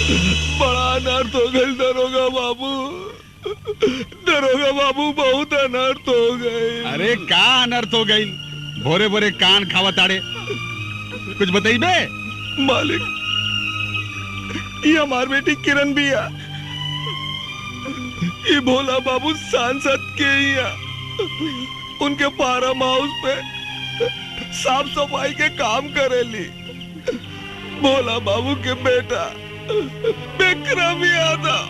बड़ा अनर्थ हो गई दरोगा बाबू। दरोगा बाबू बहुत अनर्थ हो गए। अरे का अनर्थ हो गई? भोरे भोरे कान खावताड़े, कुछ बताइबे? मालिक, ये हमार बेटी किरण भी है। ये भोला बाबू सांसद के ही है। उनके फार्म हाउस पे साफ सफाई के काम करेली। भोला बाबू के बेटा विक्रम यादव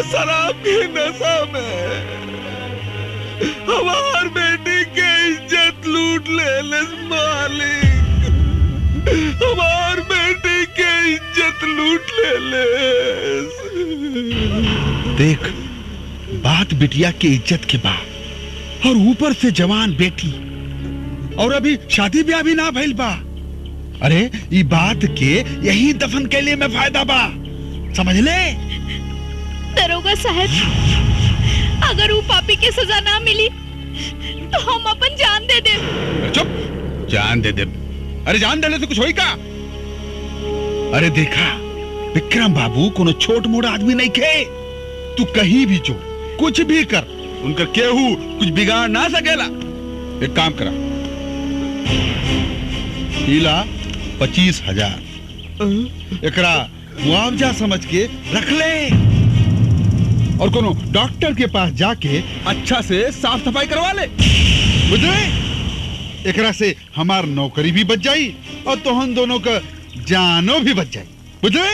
शराब की नशा में हमार बेटी के इज्जत लूट ले मालिक। हमार बेटी के इज्जत लूट ले। देख, बात बिटिया के इज्जत के बाद और ऊपर से जवान बेटी और अभी शादी ब्याह भी ना भइल बा। अरे ये बात के यही दफन के लिए में फायदा बा, समझ ले? दरोगा साहब, अगर वो पापी के सजा ना मिली तो हम अपन जान दे दे। चुप, जान दे दे? अरे जान देने से कुछ होई का? अरे देखा, विक्रम बाबू कोनो छोट मोटा आदमी नहीं खे। तू कहीं भी जो कुछ भी कर, उनका केहू कुछ बिगाड़ ना सकेला। एक काम करा, हीला 25,000 एकरा मुआवजा समझ के रख ले और कोनो डॉक्टर के पास जाके अच्छा से साफ सफाई करवा ले, बुझे? एकरा से हमार नौकरी भी बच जाई और तोहन दोनों का जानो भी बच जाई, बुझे?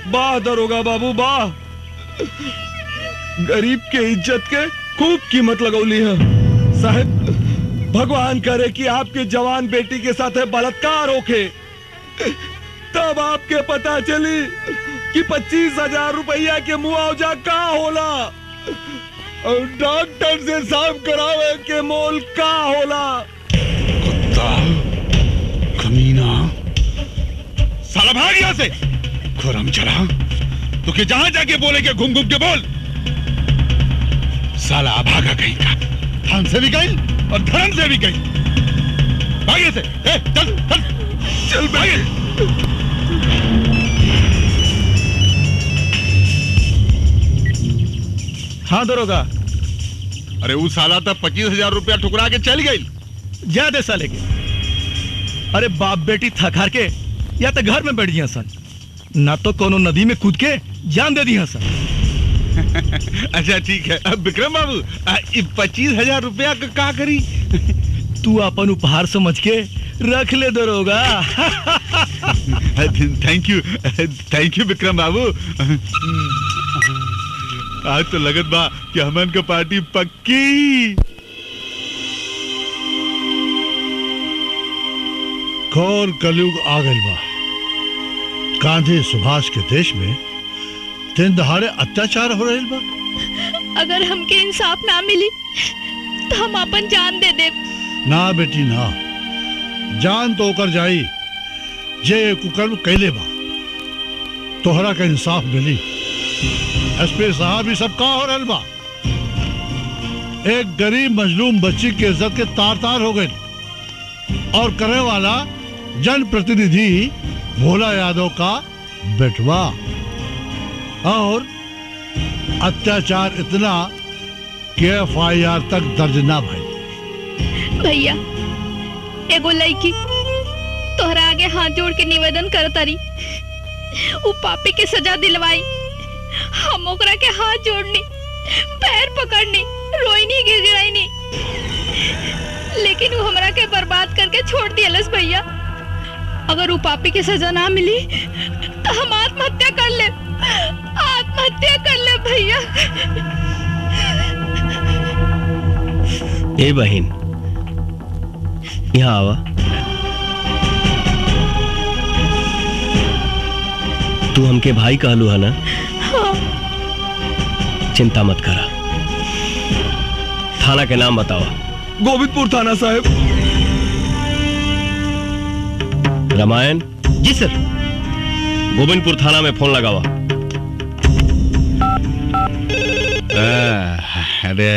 वाह दरोगा बाबू वाह, गरीब के इज्जत के खूब कीमत लगौली है। साहब, भगवान करे कि आपके जवान बेटी के साथ बलात्कार होके, तब आपके पता चली कि 25,000 रुपया के मुआवजा का होला और डॉक्टर से साफ करावे के मोल का होला। कुत्ता, कमीना, साला भाग यहाँ से। खुरम चला, तो के जहां जाके बोले के घूम घूम के बोल। साला भागा कहीं का, धन से भी गई और धर्म से भी गई। भागे से, चल चल चल भागे। हाँ दरोगा। अरे वो साला तब 25,000 रुपया ठुकरा के चल गई। ज्यादा साले के। अरे बाप बेटी थक हार के या तो घर में बैठ गया सन, ना तो कोनो नदी में कूद के जान दे दिया सन। अच्छा ठीक है। अब विक्रम बाबू, 25,000 रुपया का करी? तू अपन उपहार समझ के रख ले दरोगा। थैंक यू विक्रम बाबू। आज तो लगत बा कि हमन का पार्टी पक्की। कौन कलयुग आ गइल बा। गांधी सुभाष के देश में दिन दहाड़े अत्याचार हो रहे बा। अगर हमके इंसाफ ना मिली तो हम अपन जान दे दे। ना बेटी ना, जान तो ओकर जाई जे कुकर्म कैले बा। तोहरा का इंसाफ मिली। एसपी साहब ही सब का हो रहल बा। एक गरीब मजलूम बच्ची की इज्जत के तार तार हो गए और करे वाला जनप्रतिनिधि भोला यादव का बेटवा। और अत्याचार इतना कि FIR तक दर्ज ना भाई। भैया, एगो लड़की तोहरा आगे हाथ जोड़ के निवेदन करतारी, वो पापी के सजा दिलवाई। हम ओकरा के हाथ जोड़नी, पैर पकड़नी, रोईनी गिड़गिड़ाईनी, लेकिन वो हमरा के बर्बाद करके छोड़ दियलस। भैया, अगर वो पापी के सजा ना मिली तो हम आत्महत्या कर ले। आत्महत्या कर ले भैया। ए बहन, यहाँ आवा। तू हमके भाई कहलू है ना? हाँ। चिंता मत करा। थाना के नाम बतावा। गोविंदपुर थाना साहब। रामायण। जी सर। गोविंदपुर थाना में फोन लगावा। अरे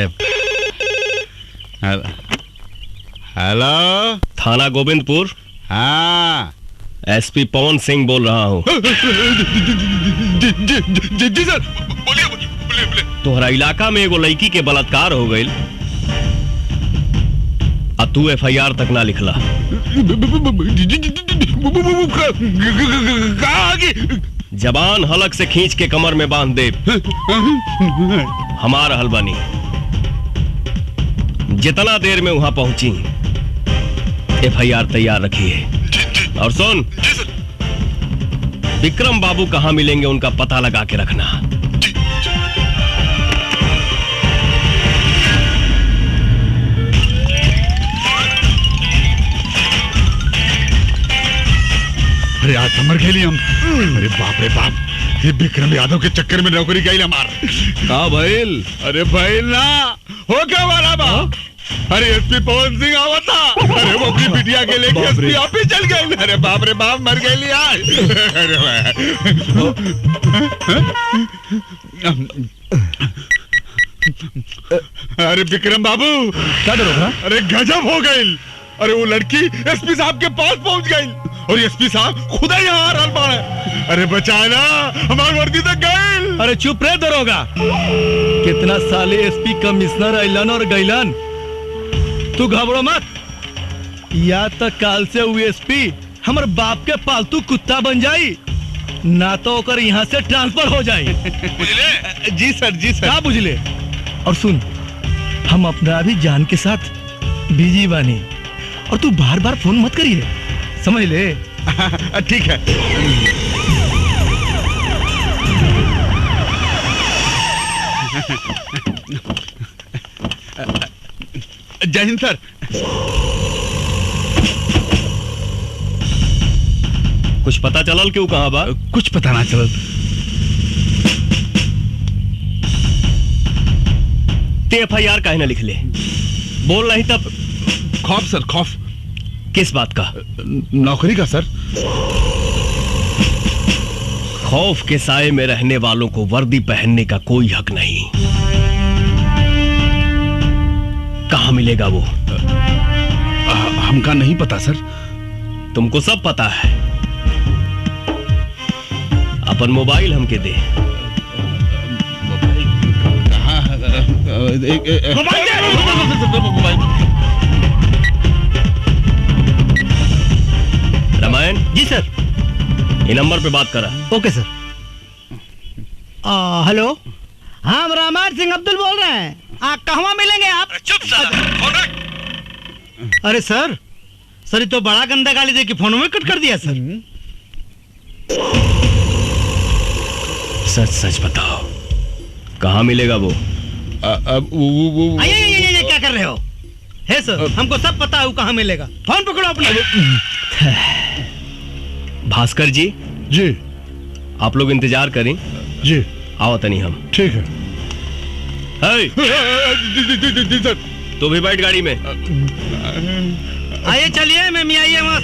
हेलो, थाना गोविंदपुर। हाँ एसपी पवन सिंह बोल रहा हूँ। जी सर, बोलिए। तोहरा इलाका में एगो लड़की के बलात्कार हो गई, आ तू FIR तक ना लिखला। जबान हलक से खींच के कमर में बांध दे। हमारा हलवानी जितना देर में वहां पहुंची FIR तैयार रखिए। और सुन, विक्रम बाबू कहां मिलेंगे उनका पता लगा के रखना। अरे आज मर गए हम। अरे बाप रे बाप, ये विक्रम यादव के चक्कर में नौकरी गई हमार। का भइल? अरे भाई ना हो क्या वाला बा? अरे एसपी पवन सिंह आवा था। अरे वो अपनी बिटिया के लेके एसपी ऑफिस चल गए। अरे बाप रे बाप, मर गए आज। अरे विक्रम बाबू, क्या डरोगा? अरे गजब हो गई। अरे वो लड़की एसपी साहब के पास पहुंच गई और एसपी साहब खुदा यहाँ आ रहा बाड़े। अरे बचाना, हमारी वर्दी तक गई। अरे चुप रहे दरोगा। कितना साले एसपी कमिश्नर अइलन और गइलन। तू घबरो मत, या तो काल से वो एसपी हमर बाप के पालतू कुत्ता बन जाई, ना तो ओकर यहाँ से ट्रांसफर हो जाए। बुझले? जी सर, जी सर। क्या बुझले? और सुन, हम अपना भी जान के साथ बिजी बानी और तू बार बार फोन मत करिए, समझ ले। ठीक है। जय हिंद सर। कुछ पता चलल क्यों कहां बा? कुछ पता ना चलल। ते FIR काहे ना लिख ले? बोल नहीं तब। खौफ सर, खौफ। किस बात का? नौकरी का सर। खौफ के साए में रहने वालों को वर्दी पहनने का कोई हक नहीं। कहां मिलेगा वो? हमका नहीं पता सर। तुमको सब पता है। अपन मोबाइल हमके दे। रामायण जी सर। ये नंबर पे बात करा। ओके सर। हेलो, हाँ हम रामायण सिंह अब्दुल बोल रहे हैं। कहाँ मिलेंगे आप? चुप साला। अरे सर, ये तो बड़ा गंदा गाली दे के फोन में कट कर दिया सर। सच सच बताओ, कहाँ मिलेगा वो? ये क्या कर रहे हो? है सर, हमको सब पता है वो कहाँ मिलेगा। फोन पकड़ो अपना। भास्कर जी, जी आप लोग इंतजार करें। जी आओ तनी हम। ठीक है। जी सर। तो भी बैठ गाड़ी में। आइए चलिए, मैं आइए मत।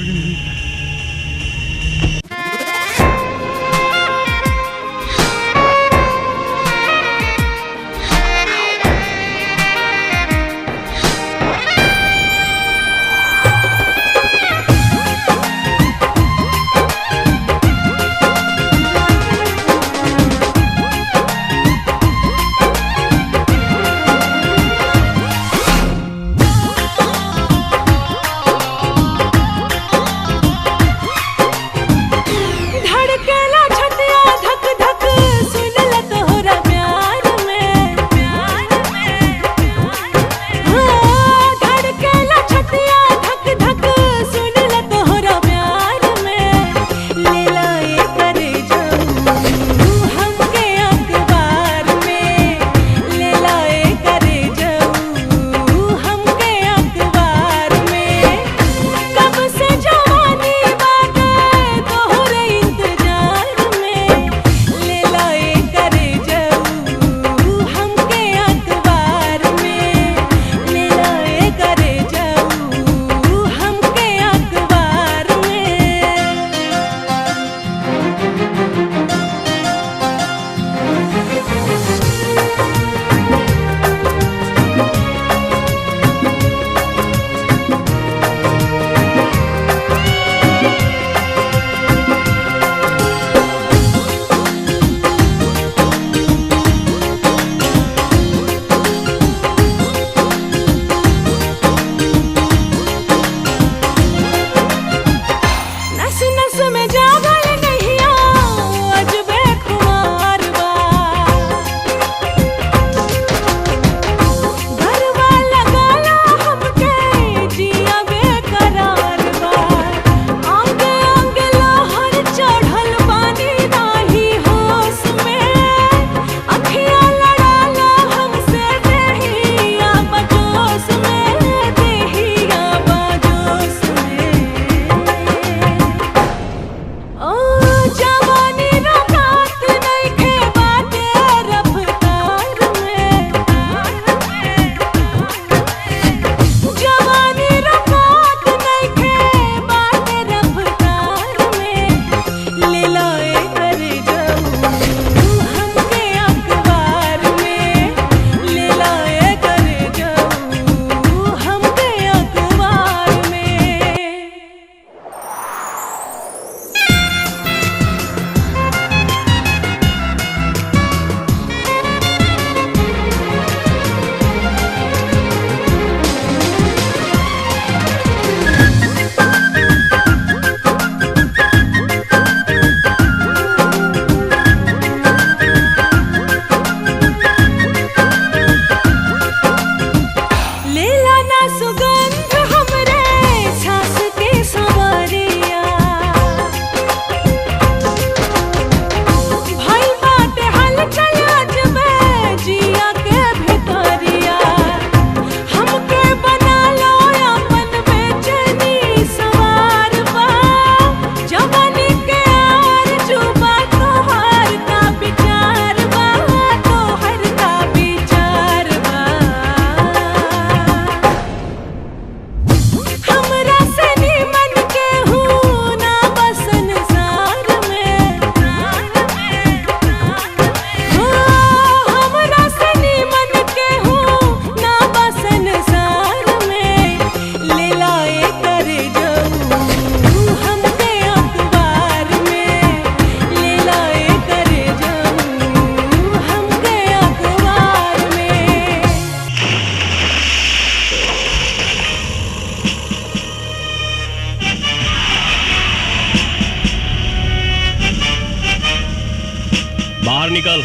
बाहर निकल।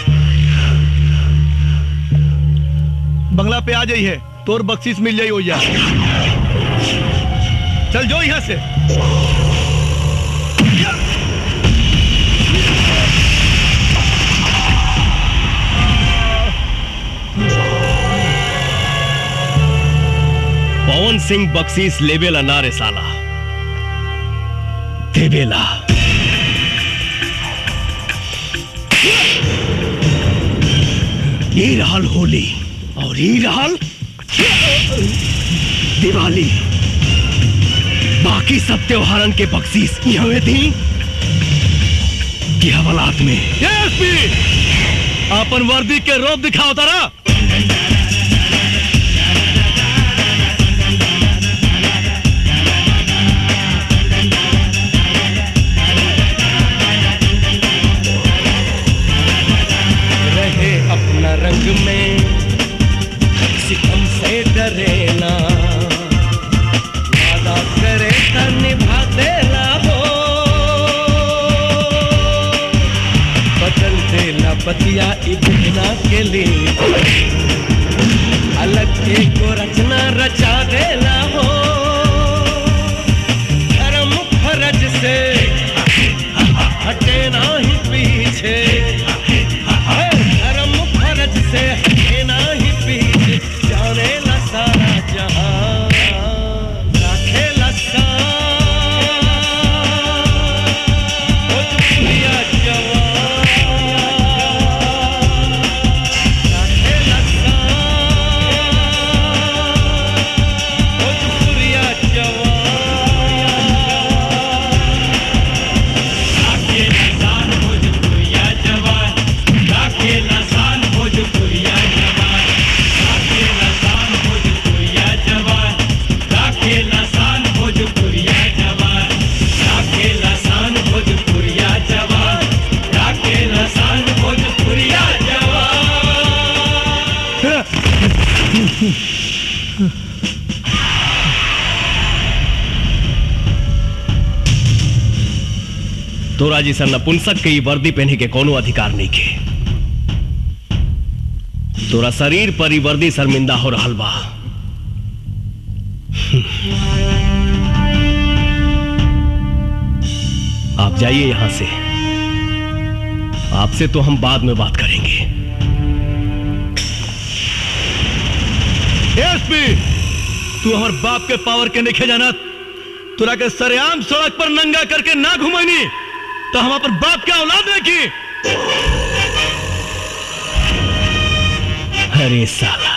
बंगला पे आ जाइए, तोर बख्शीश मिल जाई हो जा। चल जो यहाँ से। पवन सिंह बख्शीश लेबेला ना रे साला, देबेला। ये रहल होली और ये रहल दिवाली। बाकी सब त्योहारन के बख्शीश यहाँ थी कि हवालात में। अपन वर्दी के रोब दिखाओ तारा। रहे अपना रंग में सितम से डरे ना, वादा करे तो निभा देला हो, बदल देला बतिया इतना के लिए, अलग एक रचना रचा देला हो, धर्म फर्ज से हटे ना ही पीछे, धर्म फर्ज से हटे ना ही पीछे, जाने ला सारा जहां, राखे ला भोजपुरिया जवान, राखे ला भोजपुरिया जवान। तोरा जैसा नपुंसक के वर्दी पहने के कोनो अधिकार नहीं के। तोरा शरीर पर ही वर्दी शर्मिंदा हो रहा बा। आप जाइए यहां से, आपसे तो हम बाद में बात करेंगे। एसपी, तू हमारे बाप के पावर के नहीं जाना। तुरा के सरेआम सड़क पर नंगा करके ना घुमानी तो हम अपन बाप के औलाद है की। अरे साला,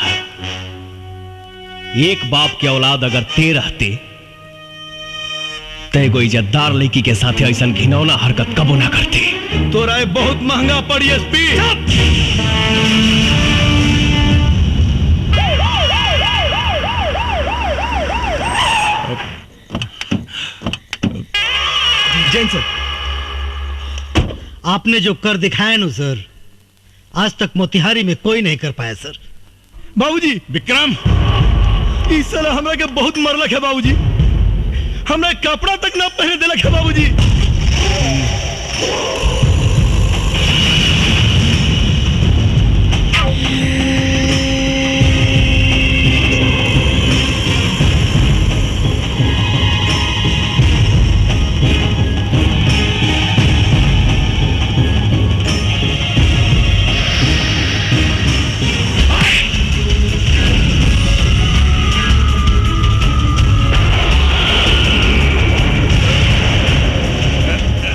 एक बाप के औलाद अगर ते रहते ते कोई इज्जतदार लड़की के साथ ऐसा घिनौना हरकत कबो ना करते। तो राय बहुत महंगा पड़ी एसपी। जैन सर, आपने जो कर दिखाया ना सर, आज तक मोतिहारी में कोई नहीं कर पाया सर। बाबूजी, विक्रम, इस साल हमरा के बहुत मरलक है बाबूजी। हमरा कपड़ा तक ना पहने दिलक है बाबूजी।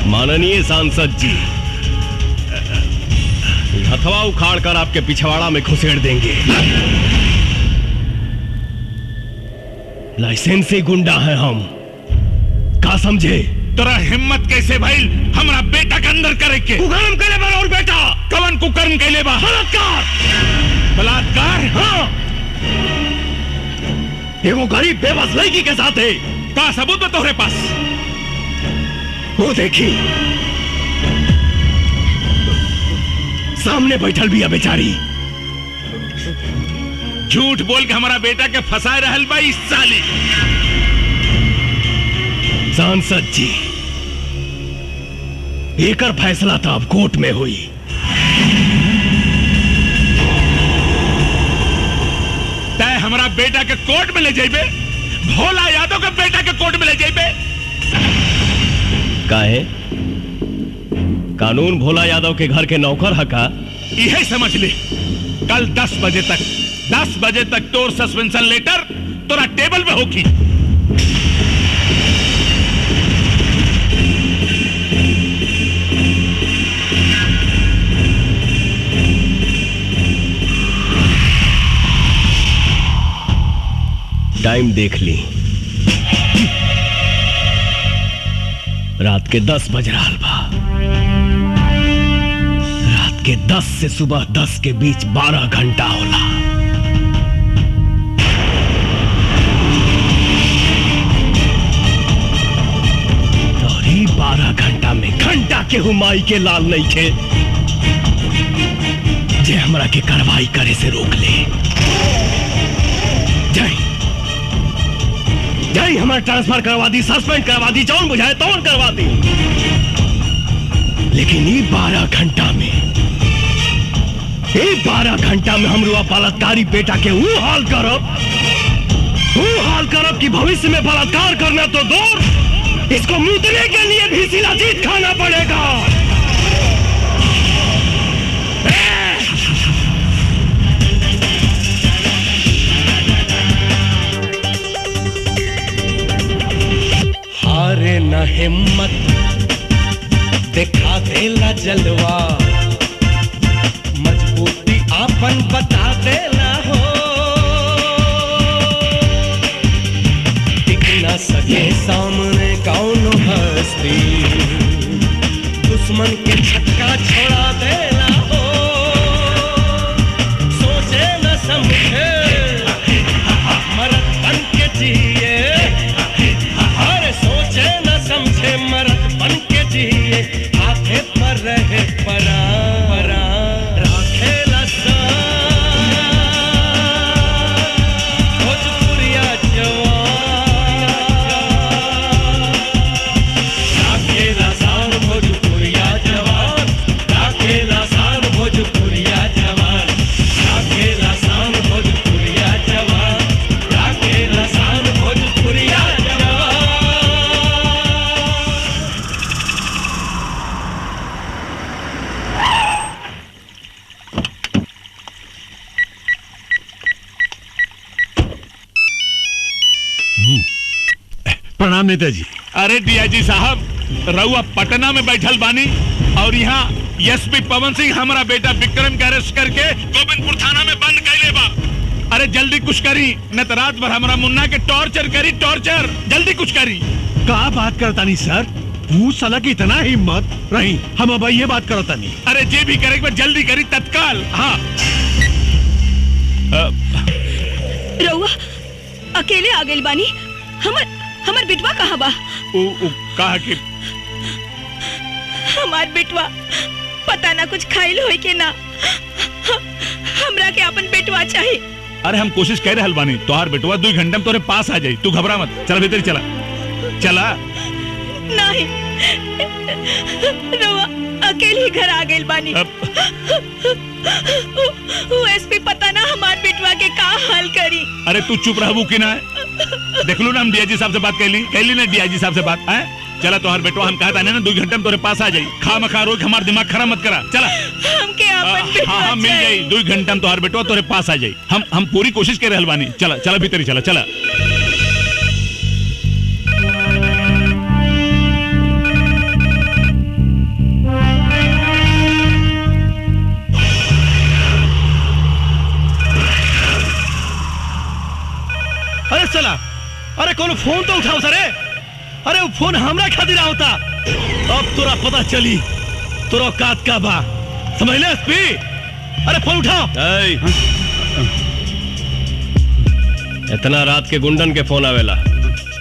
माननीय सांसद जी, हथवा उखाड़ कर आपके पिछवाड़ा में घुसेड़ देंगे। लाइसेंसी गुंडा हैं हम, का समझे? तेरा हिम्मत कैसे भाई हमारा बेटा के अंदर करे के? कुकर्म कैले बा और बेटा कवन कुकर्म कैले बा? बलात्कार। बलात्कार? हाँ, एगो गरीब बेबस लड़की के साथ है। का सबूत बा तोहरे पास? वो देखी, सामने बैठल भी है बेचारी। झूठ बोल के हमारा बेटा के फंसाए रहल बा इस साली। सांसद जी, एकर फैसला तो अब कोर्ट में हुई। तय हमारा बेटा के कोर्ट में ले जाइबे, भोला यादव के बेटा के कोर्ट में ले जाइबे। काहे? कानून भोला यादव के घर के नौकर हका? यही समझ ले। कल 10 बजे तक तोर सस्पेंशन लेटर तोरा टेबल पे होगी। टाइम देख ली, रात के 10 बज रहा बा। रात के 10 से सुबह 10 के बीच 12 घंटा होला। और ही 12 घंटा में घंटा के हुमाई के लाल नहीं थे जे हमरा के कार्रवाई करे से रोक ले। जय हमारा ट्रांसफर करवा दी, सस्पेंड करवा दी, जौन बुझाए तौन करवा दी। लेकिन ये 12 घंटा में हम रुआ बलात्कारी बेटा के वो हाल करब कि भविष्य में बलात्कार करना तो दूर, इसको मूतने के लिए भी शिलाजीत खाना पड़ेगा। हारे न हिम्मत, दिखा देला जलवा, मजबूती आपन बता देला हो। टिक न सके सामने कौन हस्ती, दुश्मन के छक्का छोड़ा देला हो। सोचे न समझे मरद बन के जिए, सोचे न समझे मरद बन के जिए। हाथे पर रहे परा राखे लसान, भोजपुरिया जवान राखे लसान, भोजपुरिया जवान राखे लसान, भोजपुरिया जवान राखे लसान, भोजपुरिया जवान राखे लसान, भोजपुरिया जवान। प्रणाम नेताजी। अरे डीआईजी साहब, रउआ पटना में बैठल बानी और यहाँ एसपी पवन सिंह हमारा बेटा विक्रम के अरेस्ट करके गोविंदपुर थाना में बंद कैले बा। अरे जल्दी कुछ करी, न तो रात भर हमारा मुन्ना के टॉर्चर करी, टॉर्चर। जल्दी कुछ करी। का बात करता नहीं सर, वो साला की इतना हिम्मत रही, हम अब ये बात करता नहीं। अरे जे भी करे जल्दी करी, तत्काल। हाँ रउआ अकेले आ गइल बानी, हमर बिटवा कहाँ बा? कहा कि हमार बिटवा पता ना कुछ खाइल होई के ना, हमरा के अपन बेटवा चाहिए। अरे हम कोशिश कर रहे हलवानी, तोहार बेटवा 2 घंटे में तोरे पास आ जाई, तू घबरा मत। चल भीतर चला चला। नहीं रउआ अकेले घर आ गइल बानी। वो एसपी पता ना हमार बेटवा के का हाल करी। अरे तू चुप रहबू कि ना? देख लो ना, हम डीआईजी साहब से बात कैली ना, डीआईजी साहब से बात है। चला तोहार बेटवा हम कहता ना 2 घंटे में तोरे पास आ जाई। खामखा रोज हमार दिमाग खराब मत करा। चला हमके अपन बेटवा हाँ मिल जाई, 2 घंटे में तोहार बेटवा तोरे पास आ जाई। हम पूरी कोशिश कर रहे हलवानी। चला चला भीतर चला चला। अरे चला, अरे कौन फोन तो उठाओ सरे। अरे वो फोन हमरा खातिर होता। अब तोरा पता चली तोरा औकात का बा, समझ ले एसपी। अरे फोन उठाओ। इतना रात के गुंडन के फोन आवेला,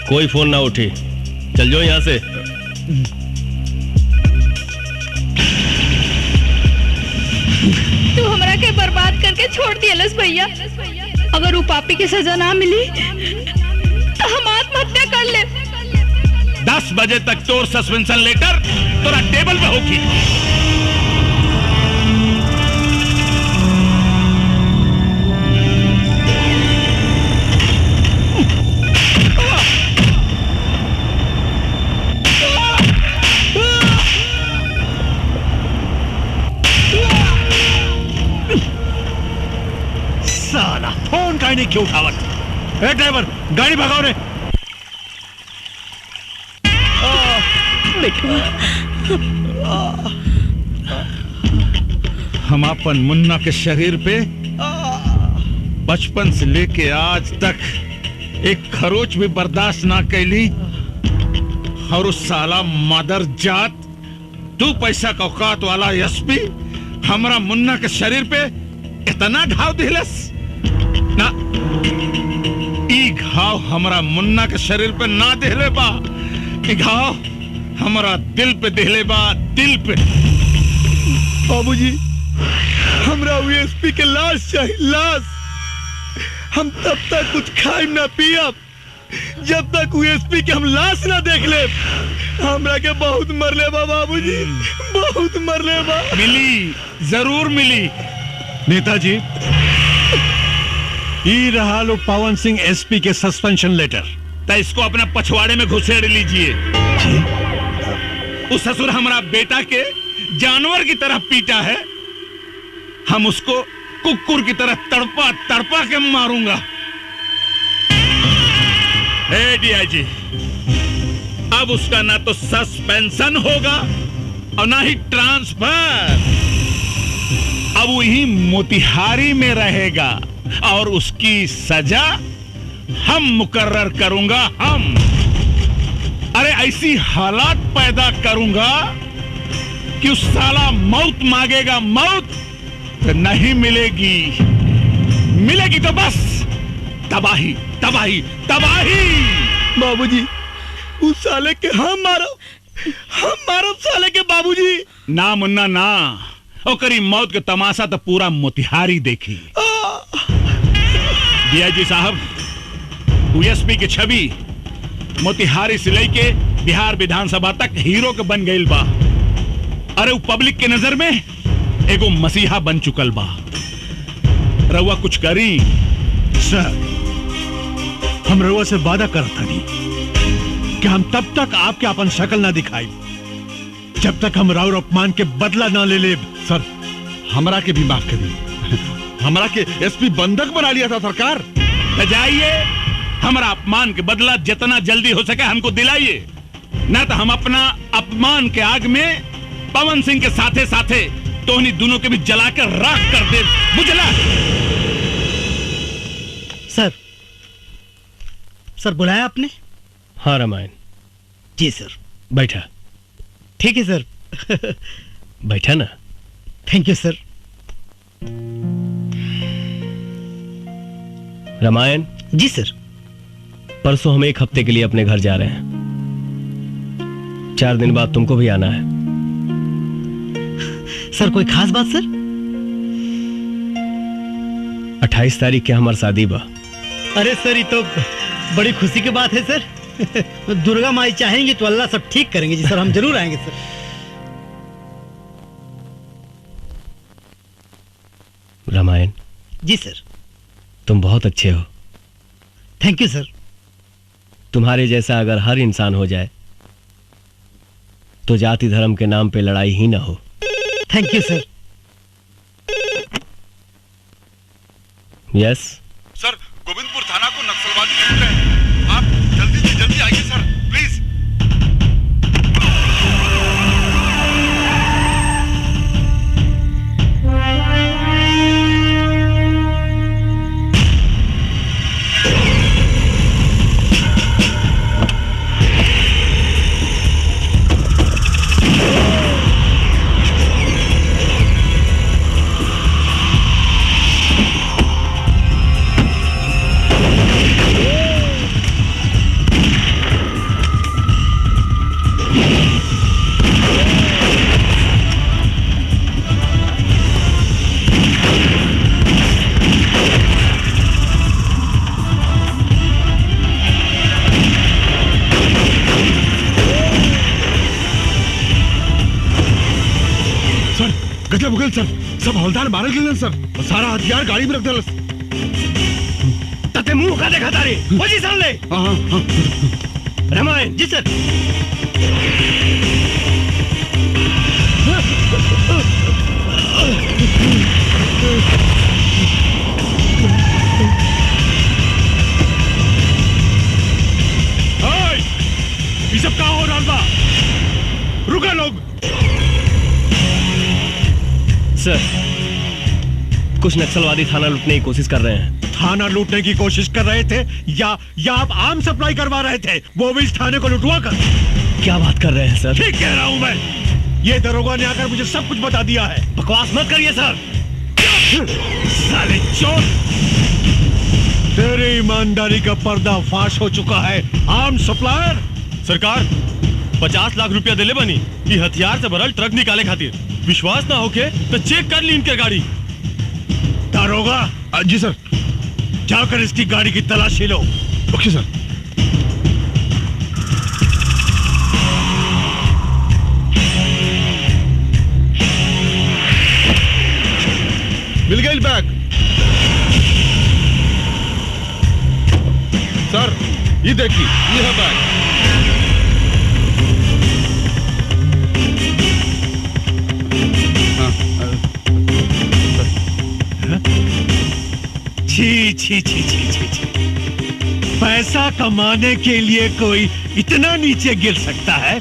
कोई फोन ना उठी। चल जो यहाँ से। तू हमरा के बर्बाद करके छोड़ दियलस भैया। अगर वो पापी की सजा ना मिली तो हम आत्महत्या कर ले। 10 बजे तक तोर सस्पेंशन लेटर तोरा टेबल पे होगी। काहे नहीं क्यों उठावत? ए ड्राइवर, गाड़ी भगाओ रे। हम अपन मुन्ना के शरीर पे बचपन से लेके आज तक एक खरोच भी बर्दाश्त ना कैली, और उस साला मादर जात 2 पैसा का औकात वाला एसपी हमरा मुन्ना के शरीर पे इतना घाव दिलस ना। ई घाव हमरा मुन्ना के शरीर पे ना दिले बा, ई घाव हमरा दिल पे दिले बा, दिल पे। बाबूजी, हमरा एसपी के लाश चाहिए, लाश। हम तब तक कुछ खाए ना पियब जब तक एसपी के हम लाश ना देख ले। हमरा के बहुत मरले बा बाबूजी, बहुत मरले बा। मिली, जरूर मिली। नेताजी, ई रहा लो पवन सिंह एसपी के सस्पेंशन लेटर। तो इसको अपना पछवाड़े में घुसेड़ लीजिए। उस ससुर हमारा बेटा के जानवर की तरह पीटा है, हम उसको कुकुर की तरह तड़पा तड़पा के मारूंगा। डीआईजी, अब उसका ना तो सस्पेंशन होगा और ना ही ट्रांसफर। अब वही मोतिहारी में रहेगा और उसकी सजा हम मुकर्रर करूंगा। हम अरे ऐसी हालात पैदा करूंगा कि उस साला मौत मांगेगा, मौत तो नहीं मिलेगी, मिलेगी तो बस तबाही, तबाही, तबाही। बाबूजी, उस साले के हम मारो साले के बाबूजी। ना मुन्ना ना, ओकरी मौत के तमाशा तो पूरा मोतिहारी देखी। डीआईजी साहब, एसपी की छवि मोतिहारी से लेके बिहार विधानसभा तक हीरो के बन गई बा। अरे वो पब्लिक के नजर में एगो मसीहा बन चुकल बा। रउआ कुछ करी। सर, हम रउआ से वादा करता नहीं कि हम तब तक आपके अपन शक्ल ना दिखाई जब तक हम राउर अपमान के बदला ना ले ले। सर, हमरा के भी माफ करिए। हमरा के एसपी बंधक बना लिया था सरकार। तो जाइए, हमारा अपमान के बदला जितना जल्दी हो सके हमको दिलाइए, ना तो हम अपना अपमान के आग में पवन सिंह के साथे साथे तोहनी दोनों के भी जलाकर राख कर दे। बुझला? सर बुलाया आपने? हाँ रामायण जी सर। बैठा। ठीक है सर। बैठा ना। थैंक यू सर। रामायण जी सर। परसों हम 1 हफ्ते के लिए अपने घर जा रहे हैं। 4 दिन बाद तुमको भी आना है। सर कोई खास बात सर? 28 तारीख के हमार शादी बा। अरे सर, ये तो बड़ी खुशी की बात है सर। दुर्गा माई चाहेंगी तो अल्लाह सब ठीक करेंगे। जी सर, हम जरूर आएंगे सर। रामायण जी सर। तुम बहुत अच्छे हो। थैंक यू सर। तुम्हारे जैसा अगर हर इंसान हो जाए तो जाति धर्म के नाम पे लड़ाई ही ना हो। Thank you sir. यस सर, गोविंदपुर थाना को नक्सलवादी लूट रहे हैं। आप जल्दी से जल्दी आइए सर, प्लीज। गजब उगल सर, सब हवलदार मारे गए सर, सारा हथियार गाड़ी में रख दिया। तते मुंह का देखा तारे पोजीशन ले। हाँ। रामायण जी सर। सर, कुछ नक्सलवादी थाना लूटने की कोशिश कर रहे हैं। थाना लूटने की कोशिश कर रहे थे या आप आम सप्लाई करवा रहे थे, वो भी इस थाने को लुटवा कर? क्या बात कर रहे हैं सर? ठीक कह रहा हूं मैं। ये दरोगा ने आकर मुझे सब कुछ बता दिया है। बकवास मत करिए सर। साले चोर, तेरी ईमानदारी का पर्दा फाश हो चुका है आम सप्लायर। सरकार 50 लाख रुपया दिले बनी कि हथियार से भरल ट्रक निकाले खातिर। विश्वास ना होके तो चेक कर ली इनके गाड़ी। दारोगा। जी सर। जाकर इसकी गाड़ी की तलाशी लो। ओके सर। मिल गई बैग। सर ये देखिए, ये है बैग। छी छी छी छी छी छी। पैसा कमाने के लिए कोई इतना नीचे गिर सकता है?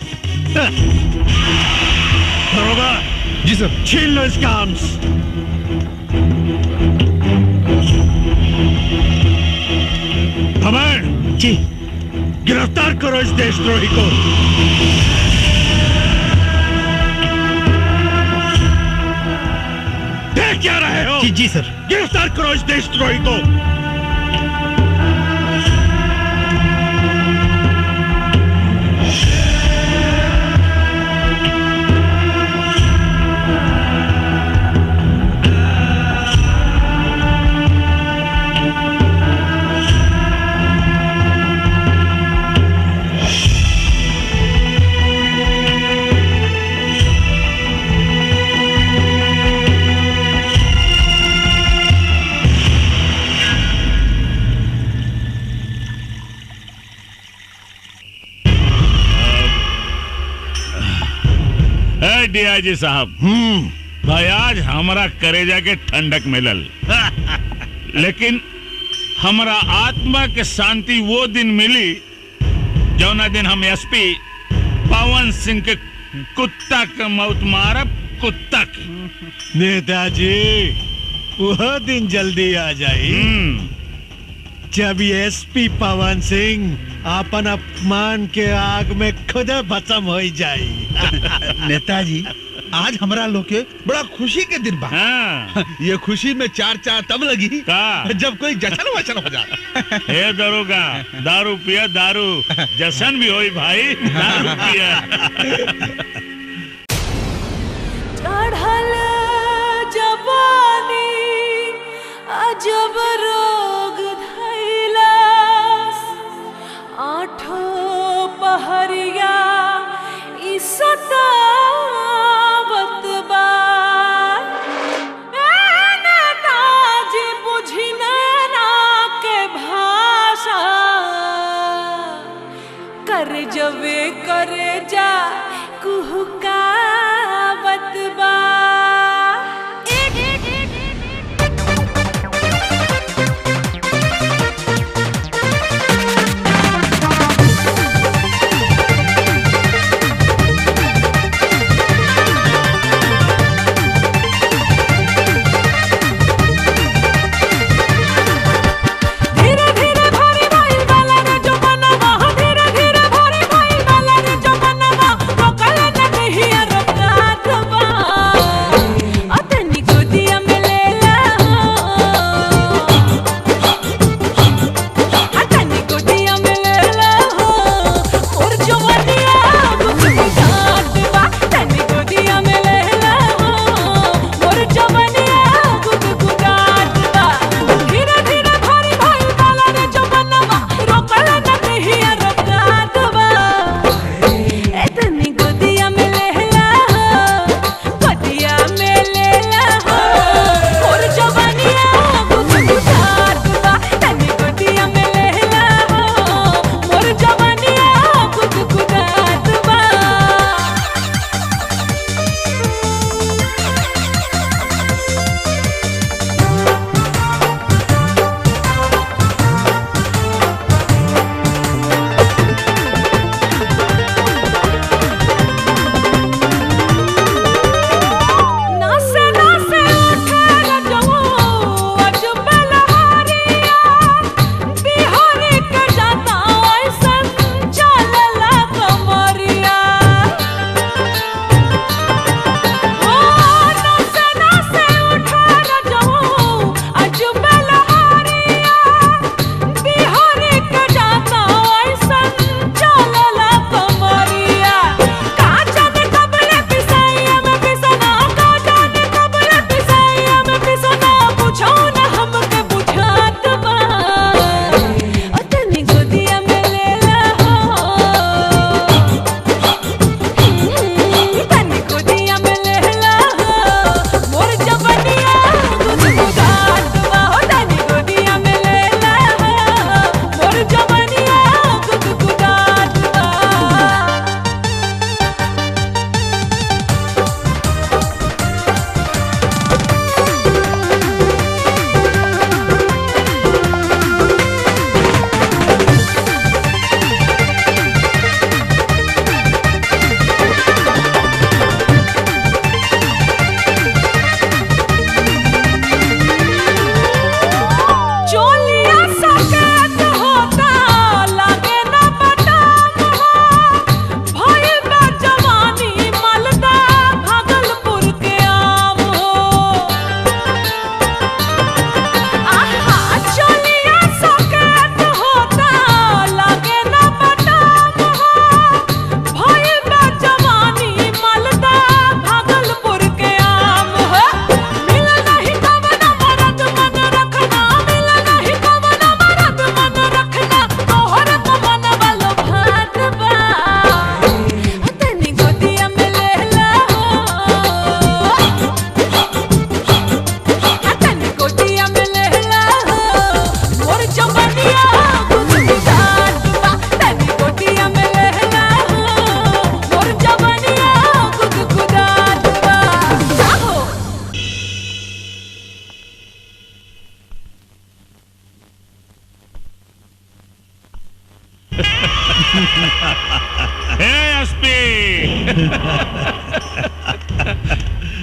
दरोगा। जी सर। छीन लो इसका आर्म्स। अमर जी, गिरफ्तार करो इस देशद्रोही को। देख क्या रहे हो? जी सर। गिरफ्तार करो इस देशद्रोही को। डीआईजी साहब, भाई आज हमारा करेजा के ठंडक मिलल। लेकिन हमारा आत्मा के शांति वो दिन मिली जौना दिन हम एसपी पवन सिंह के कुत्ता के मौत मारब। कुत्ता के। नेताजी, वह दिन जल्दी आ जाई जब एसपी पवन सिंह अपन अपमान के आग में खुद भस्म हो जाई। नेताजी, आज हमारा लोग के बड़ा खुशी के दिन बा। हाँ। ये खुशी में चार तब लगी का? जब कोई जश्न वचन हो जाए। हे दरोगा, दारू पिया दारू, जश्न भी होई भाई। दारू पिया। चढ़ल जवानी अजब रोग धैलास, आठो पहरिया ई सतावत बा। नेताजी बुझी ना के भाषा, कर जवे करे जा कुहकावत बा।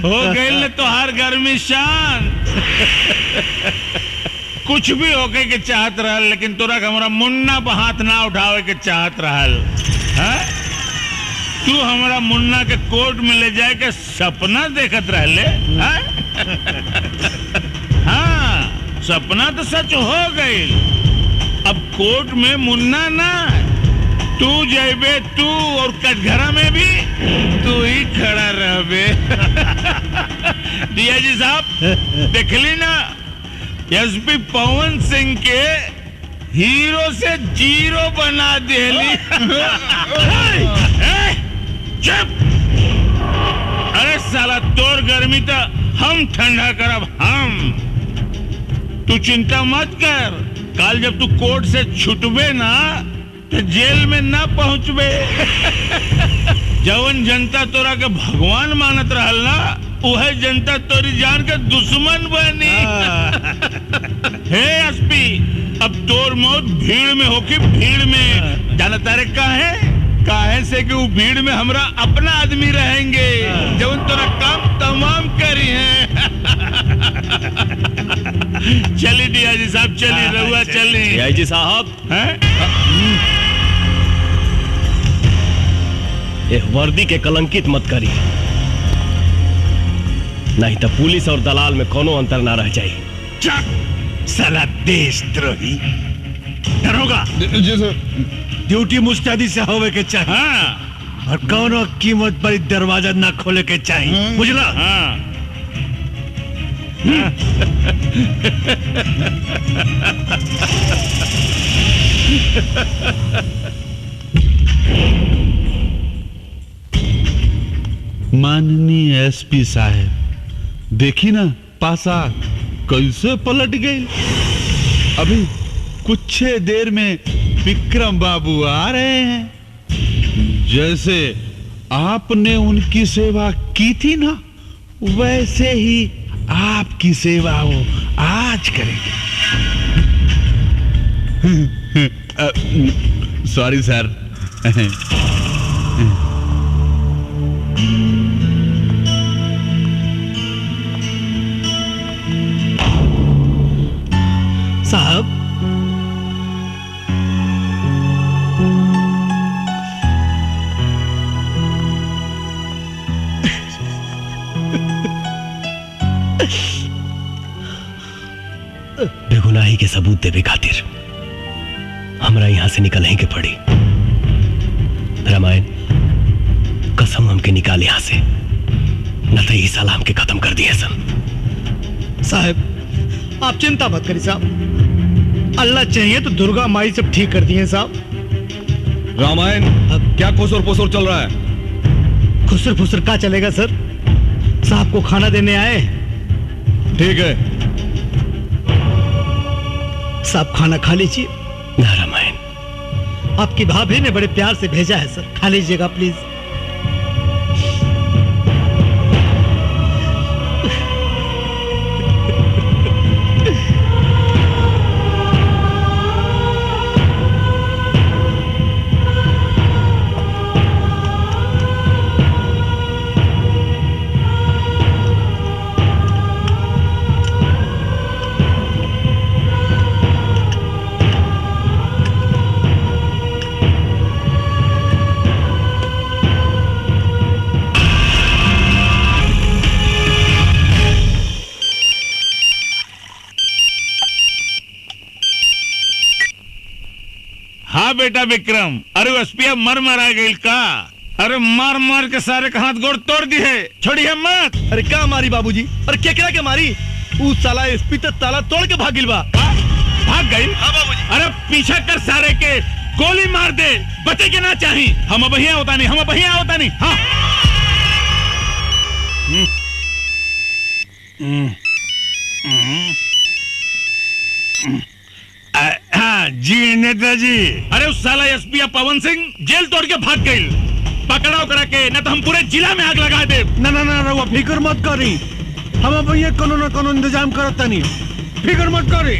हो गई तो हर गर्मी शांत। कुछ भी होके के चाहत रहल, लेकिन तोरा हमारा मुन्ना पर हाथ ना उठावे के चाहत रहल। हाँ? तू हमारा मुन्ना के कोर्ट में ले जाए के सपना देखत रहले। हाँ? हाँ, सपना तो सच हो गई। अब कोर्ट में मुन्ना ना, तू जाइबे, तू और कटघरा में भी तू ही खड़ा रहबे। डीआईजी साहब देखली ना, एसपी पवन सिंह के हीरो से जीरो बना देली। चुप! अरे साला तोर गर्मी तो हम ठंडा करब हम। तू चिंता मत कर, कल जब तू कोर्ट से छुटबे ना तो जेल में ना पहुंचबे। जवन जनता तोरा के भगवान मानत रहल ना, वह जनता तोरी जान के दुश्मन बनी। हे एसपी, अब तोर मौत भीड़ में होके भीड़ में। जाना तारे काहे से कि वो भीड़ में हमरा अपना आदमी रहेंगे, जवन तोरा काम तमाम करी है। चली डीआईजी साहब, चली रहुआ, चली डीआईजी साहब। ये वर्दी के कलंकित मत करी, नहीं तो पुलिस और दलाल में कोनो अंतर ना रह जाए। साला देशद्रोही। दरोगा जी सर। ड्यूटी मुस्तैदी से होवे के चाहिए। हाँ। और कौनो कीमत पर दरवाजा ना खोले के चाहिए, बुझला? हाँ। माननीय एसपी साहब, देखी ना पासा कैसे पलट गई। अभी कुछ देर में विक्रम बाबू आ रहे हैं। जैसे आपने उनकी सेवा की थी ना, वैसे ही आपकी सेवा वो आज करेंगे। सॉरी सर। साहब, बेगुनाही के सबूत देवे खातिर हमरा यहां से निकल के पड़ी। रामायण, कसम हमके निकाल यहां से, न तो ये साला हमके खत्म कर दिए सन। साहब आप चिंता मत करिए साहब, अल्लाह चाहिए तो दुर्गा माई सब ठीक कर दिए साहब। रामायण, क्या खुसर पुसर चल रहा है? खुसर फुसर क्या चलेगा सर, साहब को खाना देने आए। ठीक है साहब, खाना खा लीजिए। ना रामायण, आपकी भाभी ने बड़े प्यार से भेजा है सर, खा लीजिएगा प्लीज। हाँ बेटा विक्रम, अरे एसपी मर आ गई का? अरे मार मार के सारे का हाथ गोड़ तोड़ दी है, छोड़िए मत। अरे क्या मारी बाबूजी? अरे केकरा के मारी? ऊ साला एसपी तो ताला तोड़ के भागिल बा। भाग गई? हाँ बाबूजी। अरे पीछा कर सारे के, गोली मार दे, बचे के ना चाहिए। हम बढ़िया होता नहीं, हम बढ़िया होता नहीं। हाँ हाँ जी नेताजी। अरे उस साला एसपी पवन सिंह जेल तोड़ के भाग गई। पकड़ाओ करा के, न तो हम पूरे जिला में आग लगा दे। ना ना ना रहुआ फिक्र मत करी, हम भैया कोनो न कोनो इंतजाम करता नहीं, फिक्र मत करी।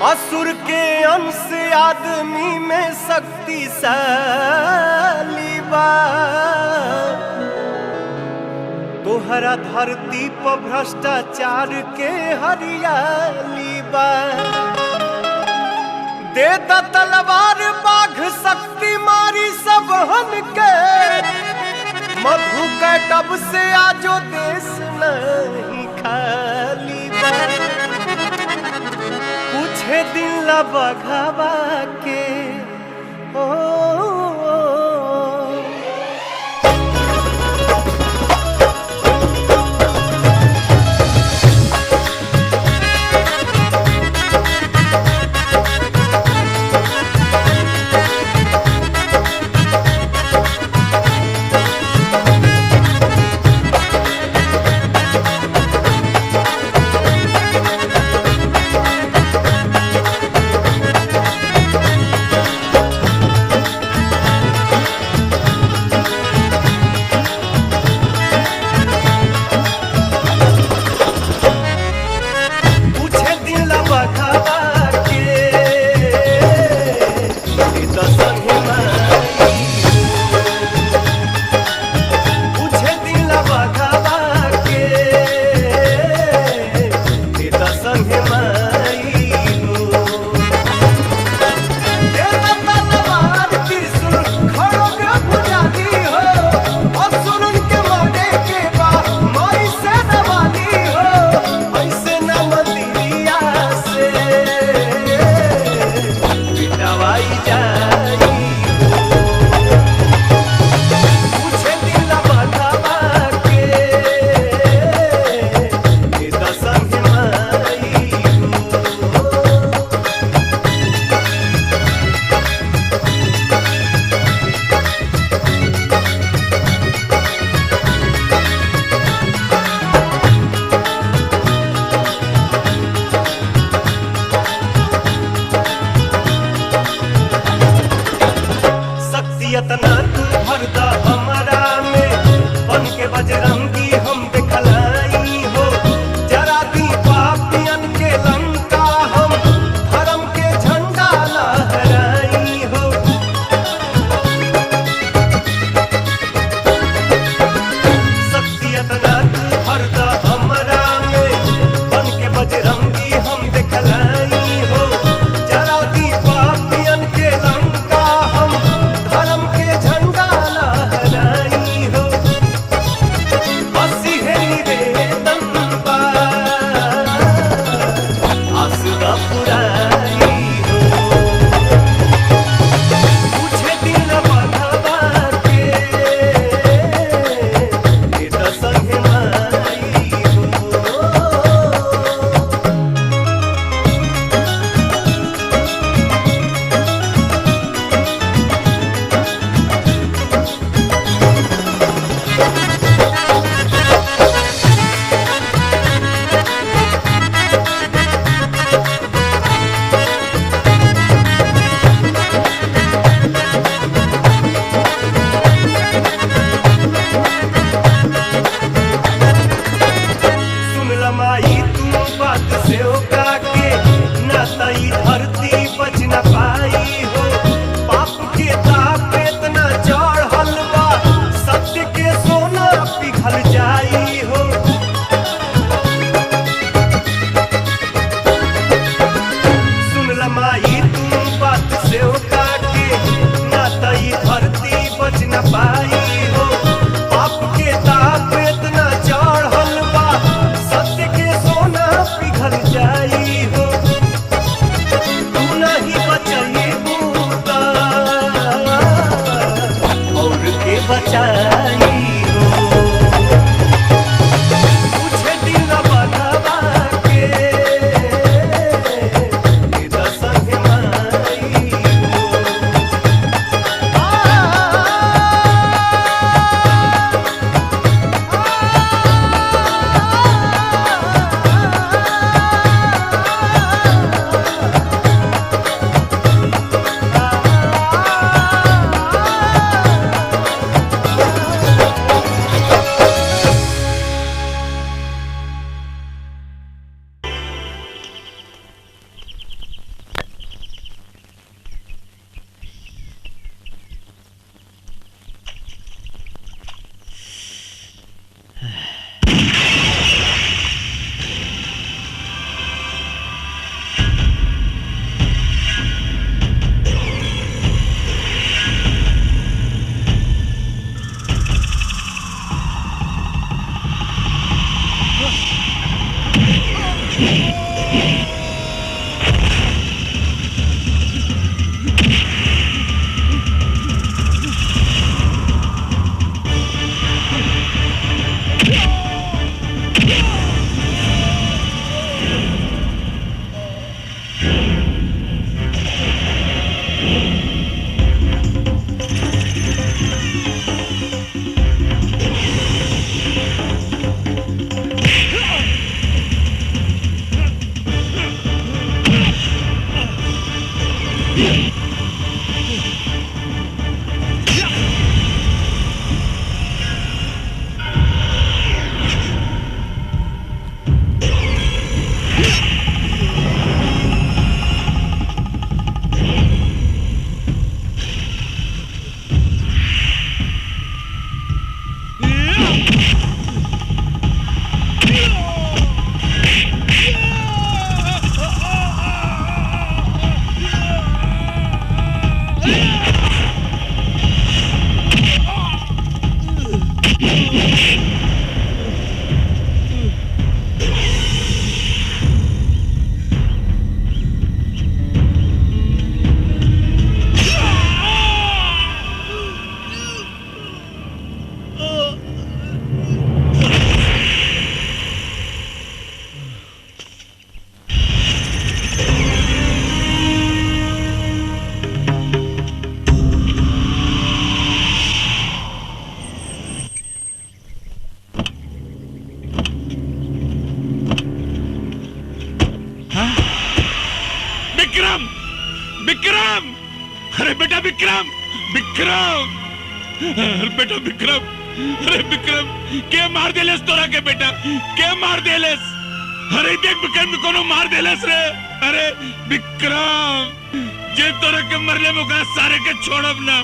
असुर के अंश आदमी में शक्तिशाली बा। तोहरा धरती पर भ्रष्टाचार के हरियाली बा। दे द तलवार बाघ शक्ति मारी सब हन के। मधु कैटब से आजो देश नहीं खाली बा। पूछे दिल बघावा के ओ विक्रम! अरे बेटा विक्रम! विक्रम! अरे बेटा विक्रम! अरे विक्रम के मार देलेस तोरा के बेटा? के मार देलेस? अरे देख विक्रम कोनो मार देलेस रे। अरे विक्रम जे तोरा के मरले मुका सारे के छोड़ब ना,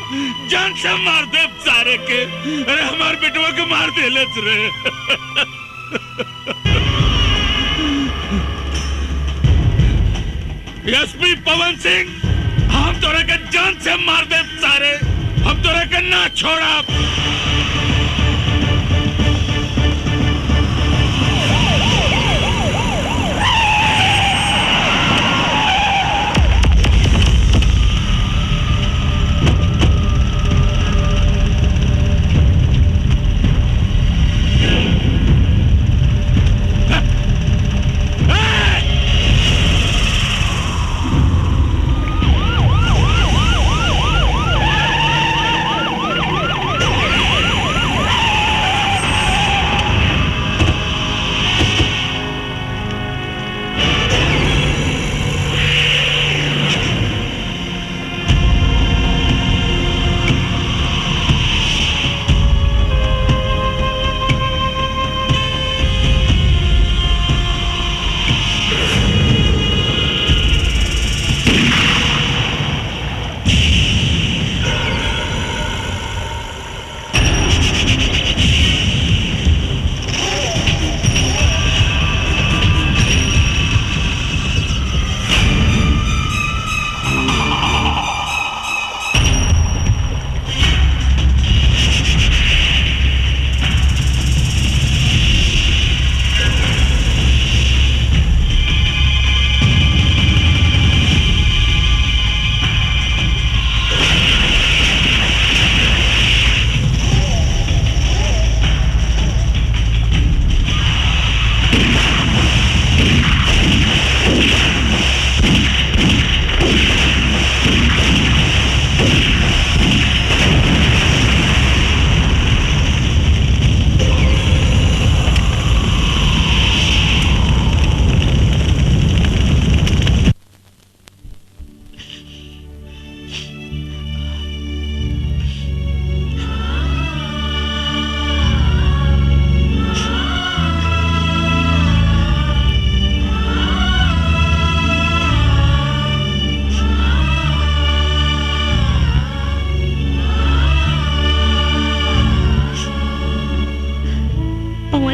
जान से मार दे सारे के। अरे हमार बेटवा के मार देलेस रे। एसपी पवन सिंह, हम तोरा के जान से मार दे सारे, हम तोरा के ना छोड़ा।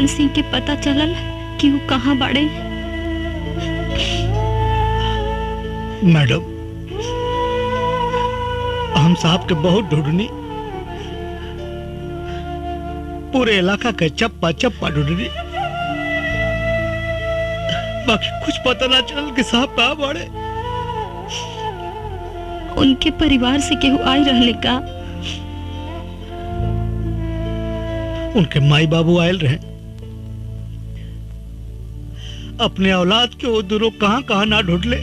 सिंह के पता चलल कि वो कहाँ बाड़े? मैडम, हम साहब के बहुत ढूंढनी, पूरे इलाका के चप्पा चप्पा ढूंढनी, बाकी कुछ पता ना चलल कि साहब कहाँ बाड़े। उनके परिवार से केहू आई रहले का? उनके माई बाबू आयल रहे, अपने औलाद के वो दोनों कहां कहां ना ढूंढ ले,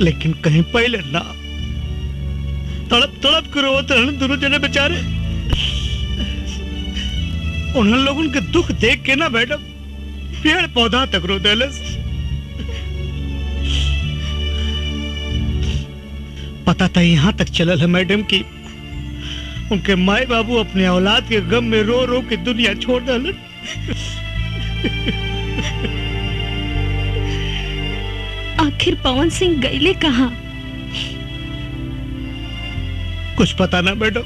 लेकिन कहीं पहले ना। तड़प तड़प के रोते रहने दोनों जने बेचारे। उन लोगों के दुख देख के ना मैडम पेड़ पौधा तक रो देलस। पता था यहां तक चलल है मैडम कि उनके माए बाबू अपने औलाद के गम में रो रो के दुनिया छोड़ देलन। आखिर पवन सिंह गईले कहाँ? कुछ पता ना मैडम,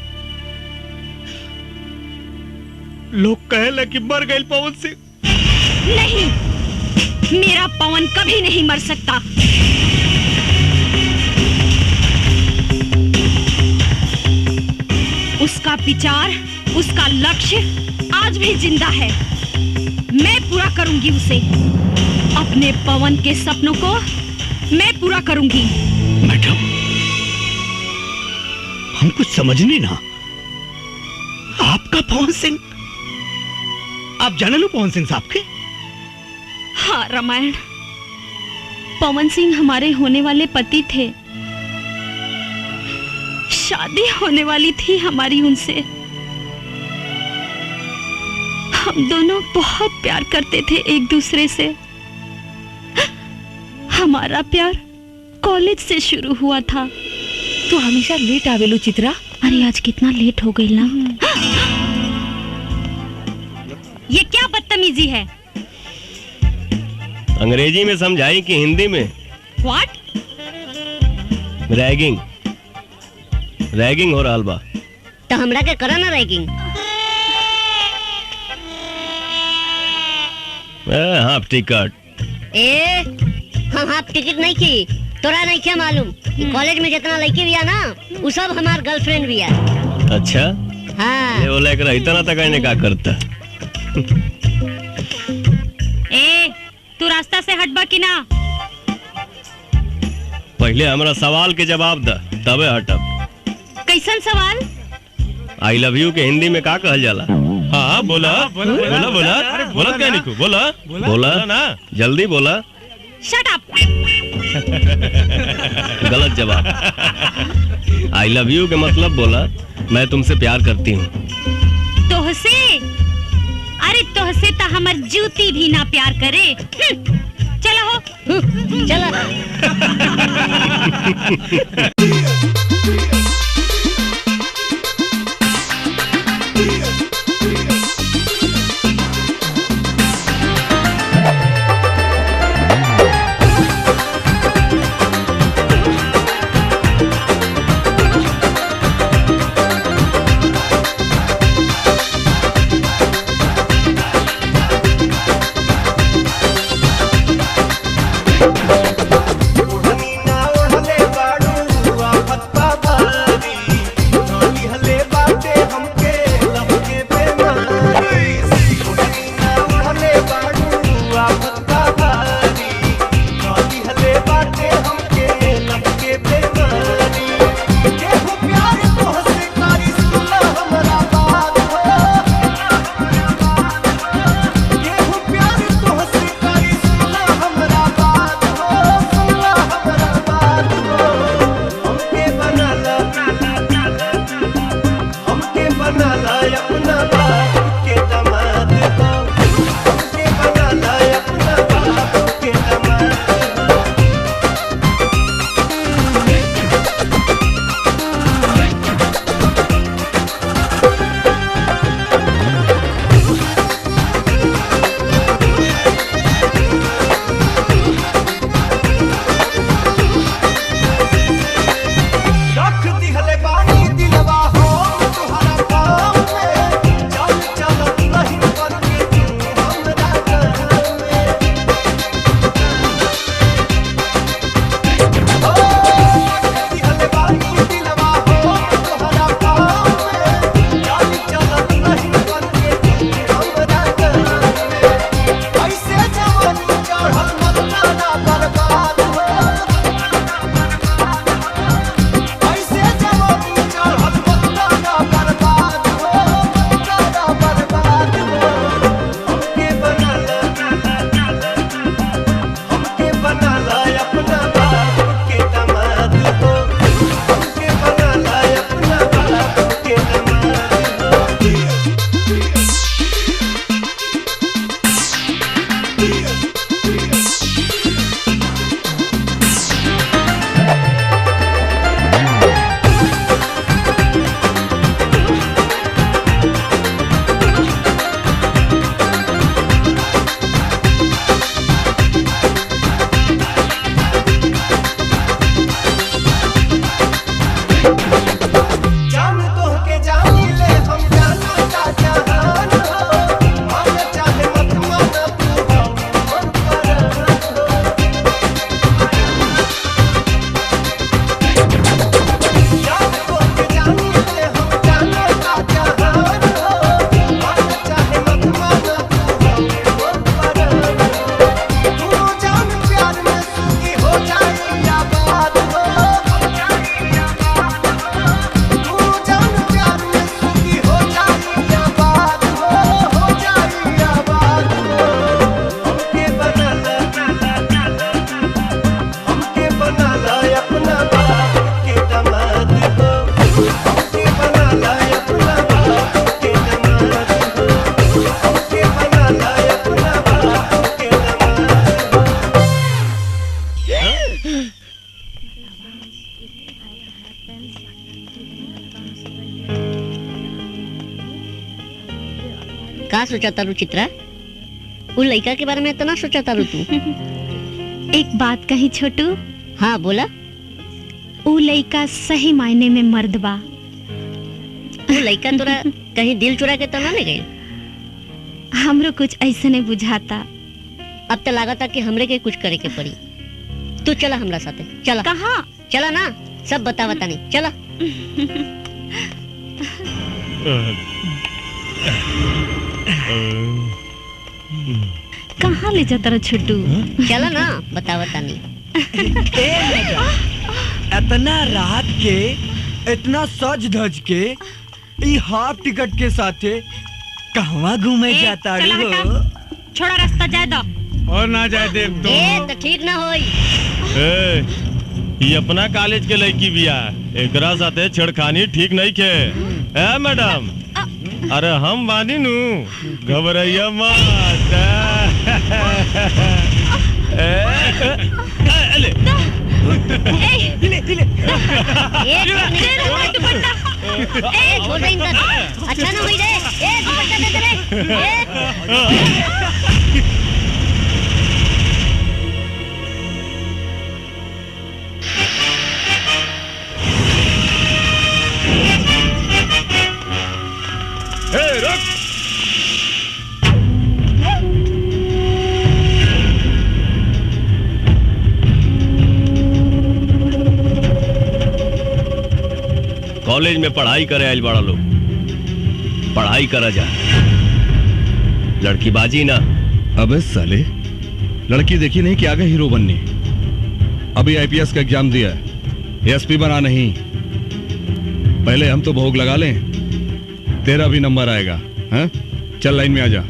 लोग कहे कि मर गए पवन सिंह। नहीं, मेरा पवन कभी नहीं मर सकता। उसका विचार, उसका लक्ष्य आज भी जिंदा है। मैं पूरा करूंगी उसे। अपने पवन के सपनों को मैं पूरा करूंगी। मैडम, हम कुछ समझने ना। आपका पवन सिंह, आप जाने लो पवन सिंह साहब के? हाँ रामायण, पवन सिंह हमारे होने वाले पति थे। शादी होने वाली थी हमारी उनसे। हम दोनों बहुत प्यार करते थे एक दूसरे से। हमारा प्यार कॉलेज से शुरू हुआ था। तू हमेशा लेट आवेलू चित्रा। अरे आज कितना लेट हो गई ना। ये क्या बदतमीजी है? अंग्रेजी में समझाई कि हिंदी में? व्हाट? रैगिंग, रैगिंग हो रहा बा। तो हमरा के करा ना रैगिंग। Half ticket. हम हाफ टिकट नहीं की। तोरा नहीं क्या मालूम? कॉलेज में जितना लड़की भी है ना, वो सब हमार गर्लफ्रेंड भी है। अच्छा हाँ। ये बोला कर इतना तक आने का करता। तू रास्ता से हटबा कि ना? पहले हमारा सवाल के जवाब द, तबे हटब। कैसन सवाल? आई लव यू के हिंदी में का कहल जाला? हाँ बोला बोला बोला बोला बोला क्या निकू? बोला बोला ना, जल्दी बोला। Shut up. गलत जवाब। आई लव यू के मतलब बोला मैं तुमसे प्यार करती हूँ। तोहसे? अरे तोहसे तो हमार जूती भी ना प्यार करे। चलो हो। चलो। का सोचा तारू चित्रा? वो लड़का के बारे में इतना सोचा तारू तू? एक बात कही छोटू। हाँ बोला। वो लड़का सही मायने में मर्द बा। वो लड़का तोरा कहीं दिल चुरा के तो ना ले गई? हमरो कुछ ऐसे नहीं बुझाता। अब तो लागता कि हमरे के कुछ करे के पड़ी। तू चला हमरा साथे, चला। कहाँ? चला ना, सब बतावता नहीं, चला। कहाँ ले जाता रहा छोटू? चला ना, बतावता नहीं। इतना रात के, इतना सज धज के, ई हाफ टिकट के साथे कहवा घूमे जाता हो? छोड़ा रास्ता जाए दो। और ना जाए देख तो। तो ठीक ना होई। ये अपना कॉलेज के लड़की बिया, एकरा साथे छेड़खानी ठीक नहीं के। ए मैडम, अरे हम बानी नू, घबराइया मत। अच्छा ना हुई रे, दुपट्टा दे दे रे। रुक। कॉलेज में पढ़ाई करे आइल बड़ा लोग, पढ़ाई करा जा, लड़की बाजी ना। अबे साले, लड़की देखी नहीं कि आगे हीरो बननी। अभी आईपीएस का एग्जाम दिया है, एसपी बना नहीं। पहले हम तो भोग लगा लें, तेरा भी नंबर आएगा। हाँ? चल लाइन में आ जा।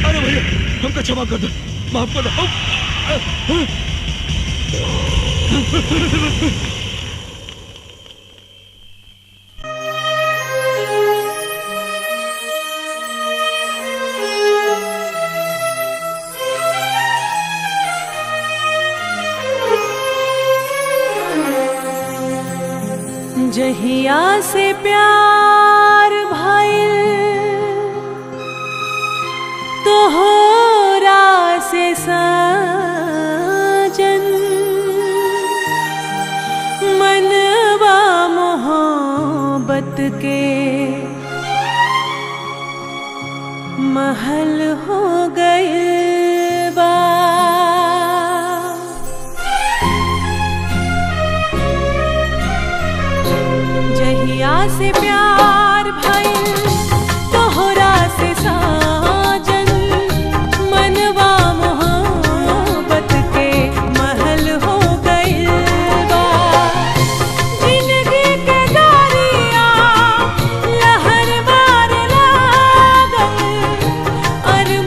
अरे भैया, हमको क्षमा कर दो, माफ कर दो। जहिया से प्यार भइल तोहरा से साजन, मनवा मोहब्बत के महल हो गए बा। जहिया से प्यार भइल तोहरा से साजन, मनवा मोहब्बत के महल हो गइल बा। जिंदगी के दरिया लहर मार लागल, अरमान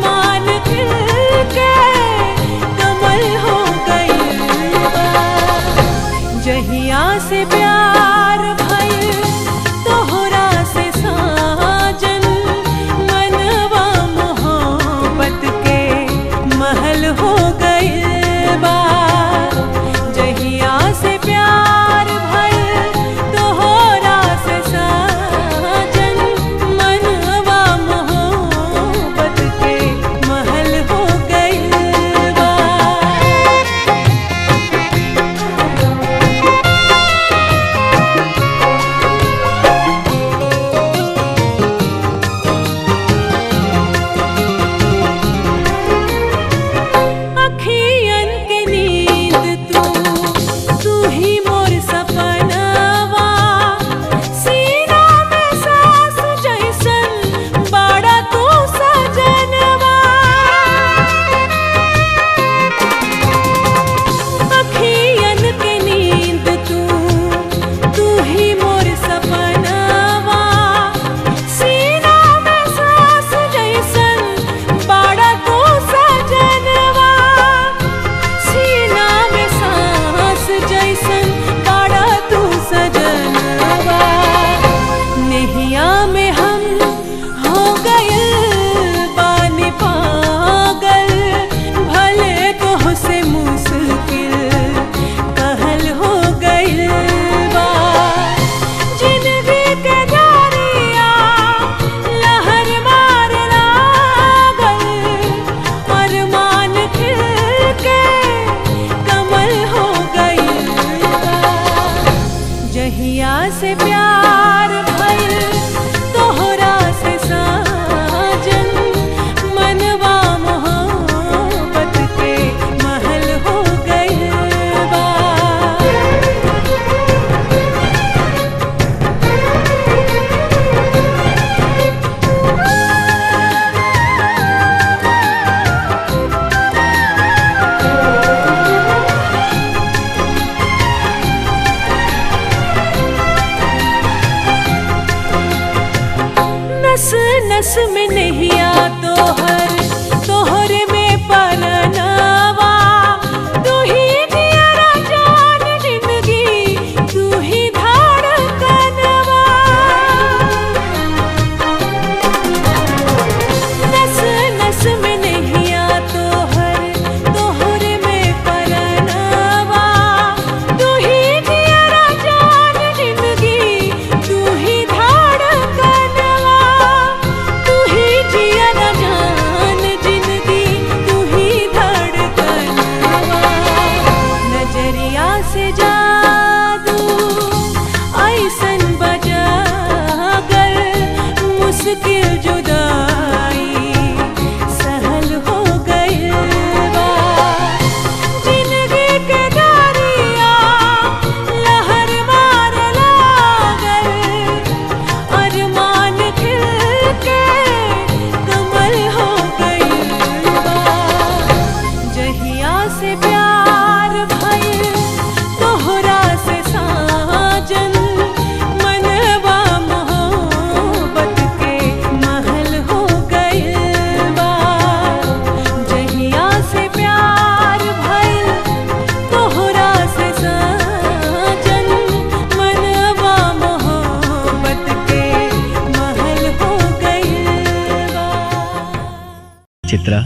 चित्रा,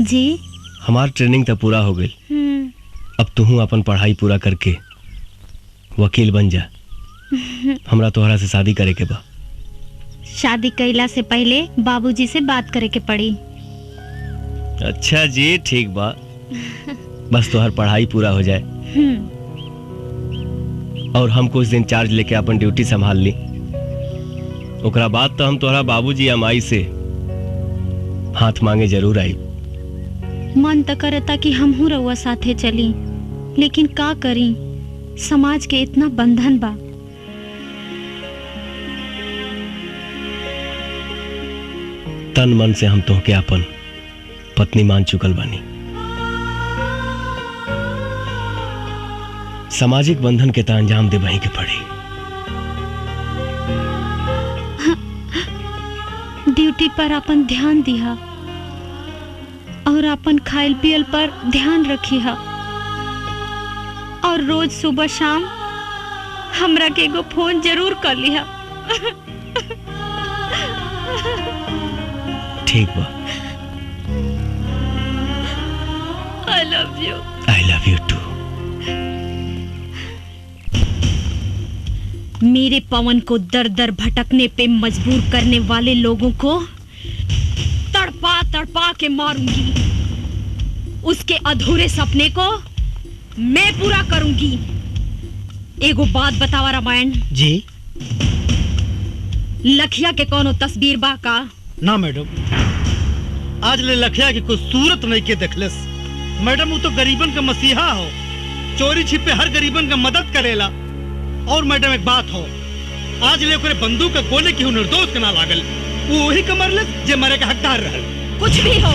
जी। हमार ट्रेनिंग तो पूरा हो गई। अब तू अपन पढ़ाई पूरा करके वकील बन जा। हमरा तोहरा से शादी करे के बा। शादी कैला से पहले बाबूजी से बात करे के पड़ी। अच्छा जी, ठीक बा। बस तोहर पढ़ाई पूरा हो जाए और हम कुछ दिन चार्ज लेके अपन ड्यूटी संभाल ली। ओकरा बाद तो हम तोहरा बाबूजी या माई से हाथ मांगे जरूर आई। मन तो करता कि हम हूँ रउआ साथे चली, लेकिन का करी, समाज के इतना बंधन बा। तन मन से हम तोहके अपन पत्नी मान चुकल बानी। सामाजिक बंधन के अंजाम दे वहीं के पड़ी। ड्यूटी पर अपन ध्यान दिहा और अपन खाइल पियल पर ध्यान रखी हा। और रोज सुबह शाम हमरा के एगो फोन जरूर कर लिहा। ठीक बा। I love you. I love you too. मेरे पवन को दर दर भटकने पे मजबूर करने वाले लोगों को तड़पा तड़पा के मारूंगी। उसके अधूरे सपने को मैं पूरा करूंगी। एगो बात बतावा रामायण जी। लखिया के कोनो तस्वीर बा का? ना मैडम, आज ले लखिया की कोई सूरत नहीं के देखलस। मैडम, वो तो गरीबन का मसीहा हो, चोरी छिपे हर गरीबन का मदद करेला। और मैडम एक बात हो, आज ले ओकरे बंदूक का गोले की निर्दोष के ना लागल, वो वही का मरलस जे मरे का हकदार रहल। कुछ भी हो,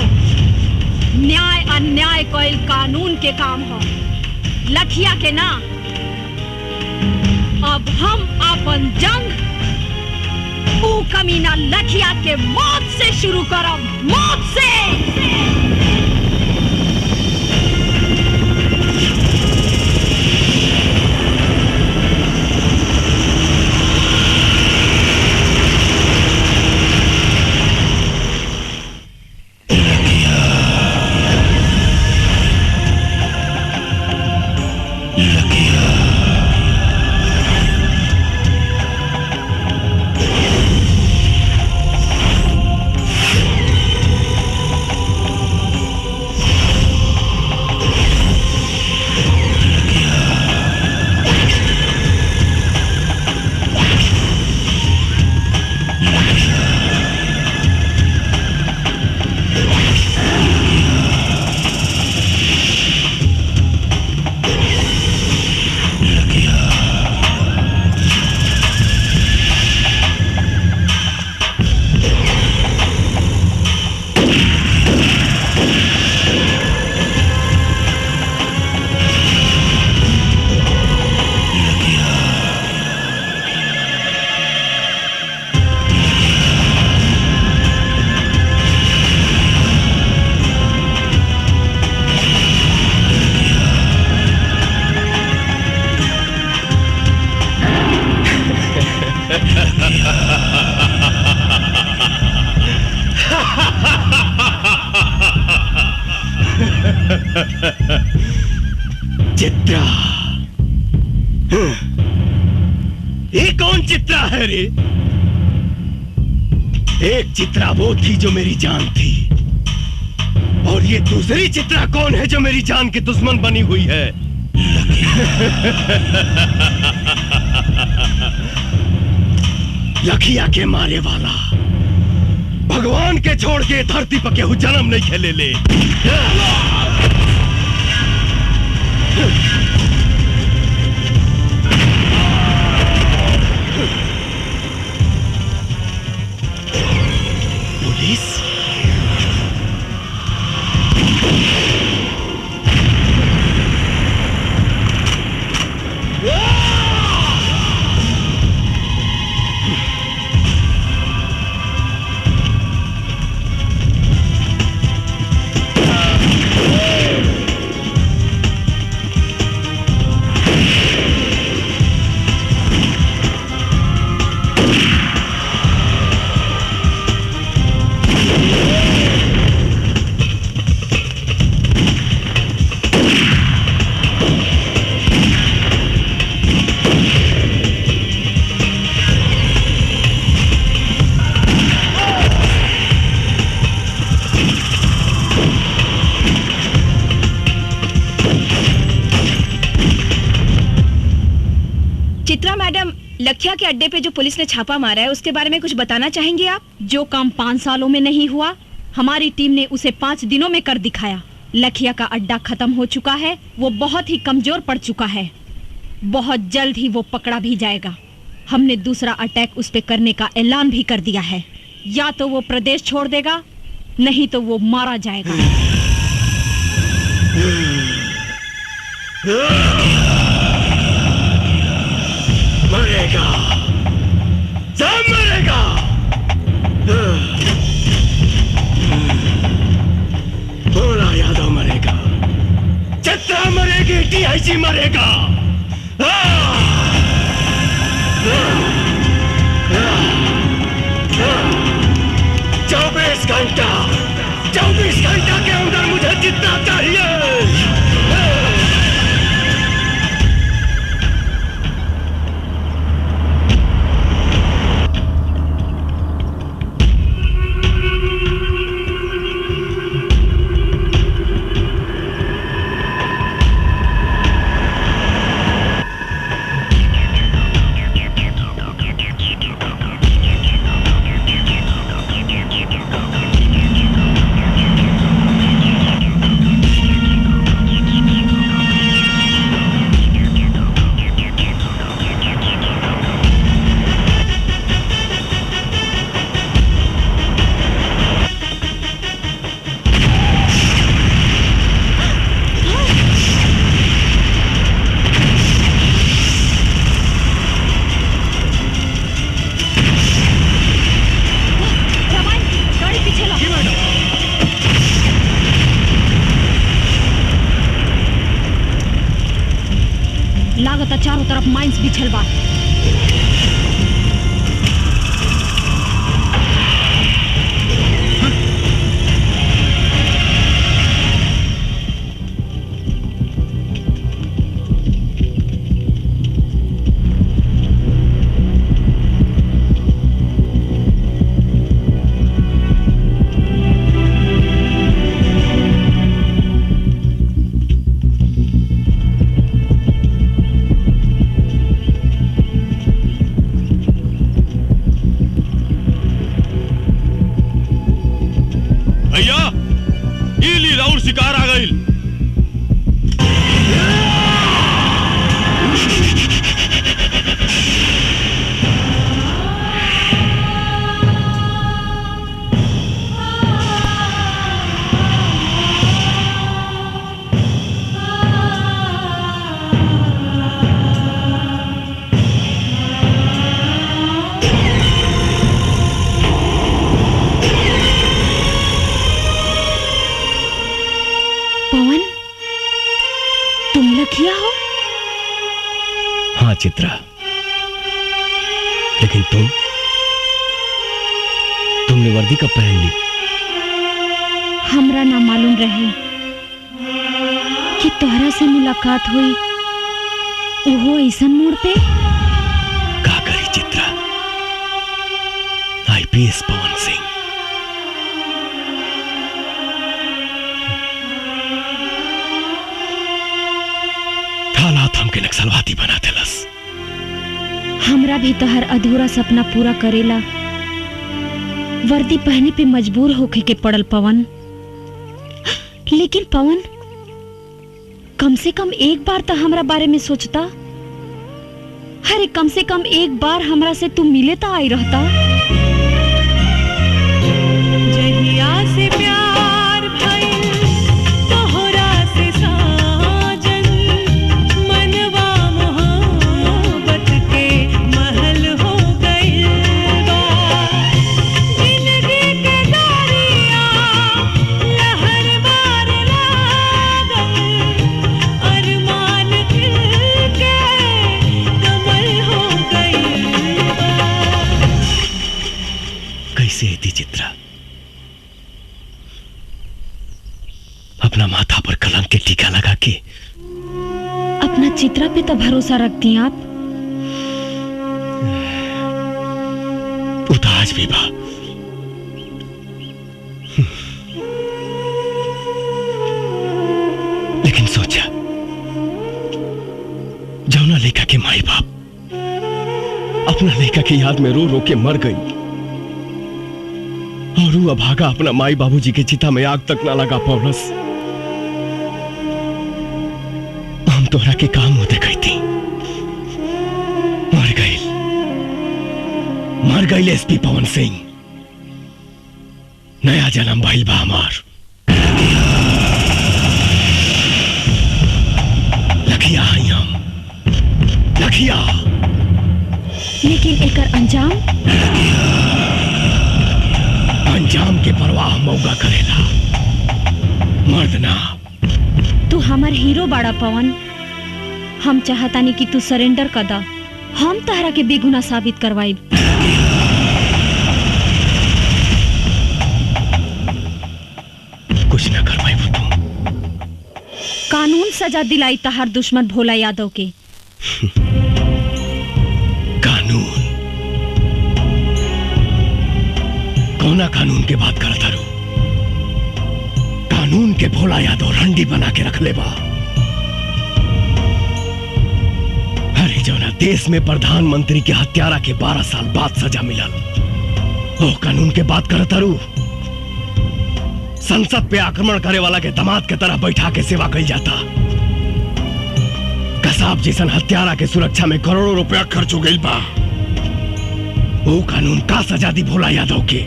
न्याय अन्याय कोई कानून के काम हो, लखिया के ना। अब हम अपन जंग वो कमीना लखिया के मौत से शुरू करब, मौत से। चित्रा, ये कौन चित्रा है रे? एक चित्रा वो थी जो मेरी जान थी, और ये दूसरी चित्रा कौन है जो मेरी जान की दुश्मन बनी हुई है? लखिया के मारे वाला भगवान के छोड़ के धरती पर केहू जन्म नहीं खेले ले। पुलिस मैडम, लखिया के अड्डे पे जो पुलिस ने छापा मारा है उसके बारे में कुछ बताना चाहेंगे आप? जो काम 5 सालों में नहीं हुआ, हमारी टीम ने उसे 5 दिनों में कर दिखाया। लखिया का अड्डा खत्म हो चुका है, वो बहुत ही कमजोर पड़ चुका है। बहुत जल्द ही वो पकड़ा भी जाएगा। हमने दूसरा अटैक उस पे करने का ऐलान भी कर दिया है। या तो वो प्रदेश छोड़ देगा, नहीं तो वो मारा जाएगा। मरेगा, सब मरेगा। भोला यादव मरेगा, चित्रा मरेगी, DIG मरेगा। 24 घंटा के अंदर मुझे जितना चाहिए। चारों तरफ माइंस बिछल बा। शिकार आ गई। चित्रा, लेकिन तुमने वर्दी कब पहन ली? हमरा ना मालूम रहे कि तोहरा से मुलाकात हुई वो ऐसन मोड़ पे। का करी चित्रा, IPS पवन सिंह हालात हमके नक्सलवादी बना देलस। हमरा भी तो हर अधूरा सपना पूरा करेला वर्दी पहने पे मजबूर होके के पड़ल पवन। लेकिन पवन, कम से कम एक बार तो हमरा बारे में सोचता। अरे कम से कम एक बार हमरा से तू मिले तो आई रहता। जहिया से प्यार भइल तोहरा से साजन, मनवा मोहब्बत के महल हो गइल बा। जिंदगी के दरिया लहर मार लागल, अरमान खिल के कमल हो गइल बा। कैसे थी चित्रा, अपना माथा पर कलंक के टीका लगा के। अपना चित्रा पे तो भरोसा रखती हैं आप। वो तो आज भी बा। लेकिन सोचा, जौना लेखा के माई बाप अपना लड़का की याद में रो रो के मर गई और वो अभागा अपना माई बाबूजी के चिता में आग तक ना लगा पौलस। हम तोहरा के काम होते गई थी, मर गई एसपी पवन सिंह। नया जन्म भइल बा हमार। लखिया हई हम, लखिया। लेकिन एकर अंजाम के परवाह मौका करेला, मर्द ना। तू हमार हीरो बाड़ा पवन। हम चाहतानी कि तू सरेंडर कर दा। हम तहरा के बेगुनाह साबित करवाई। कुछ ना करवाई वो तुम। कानून सजा दिलाई तहार दुश्मन भोला यादव के। कानून? कौना कानून के बात करता रू? कानून के भोला यादव रंडी बना के रख ले बा। अरे जौना देश में प्रधानमंत्री के हत्यारा के 12 साल बाद सजा मिलल, ओ कानून के बात करता रू? संसद पे आक्रमण करे वाला के दामाद के तरह बैठा के सेवा कई जाता। कसाब जैसन हत्यारा के सुरक्षा में करोड़ों रुपया खर्च हो गई बा। वो कानून का सजा दी भोला यादव के?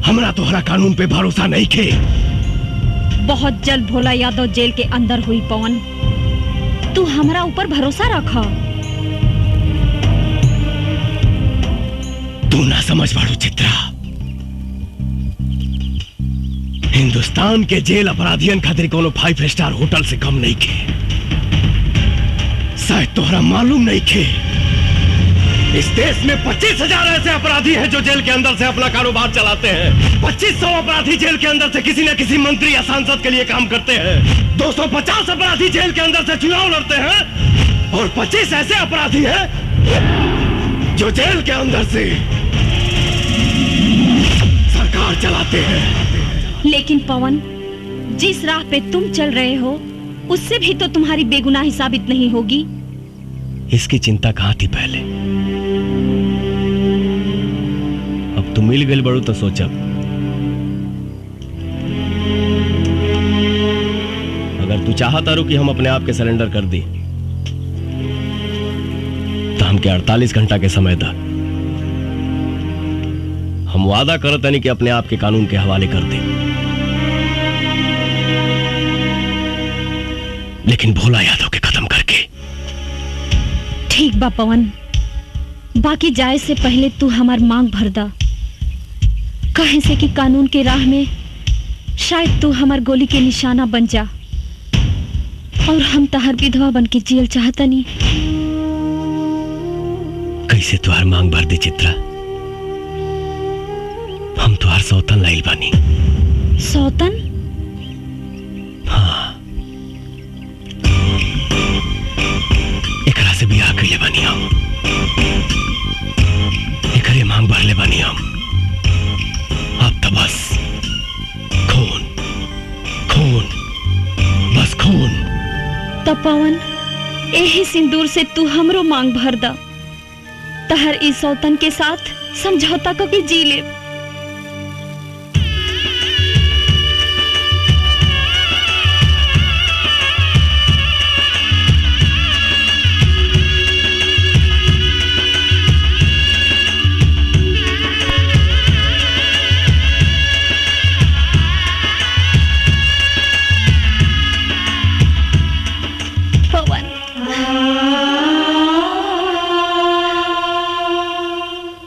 हमरा तोहरा कानून पे भरोसा नहीं खे। बहुत जल्द भोला यादव जेल के अंदर हुई पवन। तू हमरा ऊपर भरोसा रखा। तू ना समझ पाड़ू चित्रा। हिंदुस्तान के जेल अपराधियन खातिर कोनो 5 स्टार होटल से कम नहीं खे। शायद तोहरा मालूम नहीं खे, इस देश में 25,000 ऐसे अपराधी हैं जो जेल के अंदर से अपना कारोबार चलाते हैं। 2500 अपराधी जेल के अंदर से किसी न किसी मंत्री या सांसद के लिए काम करते हैं। 250 अपराधी जेल के अंदर से चुनाव लड़ते हैं और 25 ऐसे अपराधी हैं जो जेल के अंदर से सरकार चलाते हैं। लेकिन पवन, जिस राह पे तुम चल रहे हो उससे भी तो तुम्हारी बेगुनाही साबित नहीं होगी। इसकी चिंता कहां थी पहले? अब तू मिल गई बड़ू तो सोचब। अगर तू चाहता रू कि हम अपने आप के सरेंडर कर दी तो हमके 48 घंटा के समय दा। हम वादा करत नहीं कि अपने आप के कानून के हवाले कर दे, लेकिन भोला यादव के खत्म करके। ठीक बा पवन, बाकी जाए से पहले तू हमार मांग भर दा। कहे से कि कानून के राह में शायद तू हमार गोली के निशाना बन जा और हम तहर विधवा बन के जियल चाहता नहीं। कैसे तुहार मांग भर दे चित्रा? हम तुहार सौतन लाइल बानी। सौतन? हाँ, एकरा से बियाह कइले बानी हम। एकरे मांग भर ले बानी हम। अब तो बस खून, खून, बस खून। तो पवन, यही सिंदूर से तू हमरो मांग भर दा। तहर इस सौतन के साथ समझौता को भी जी ले।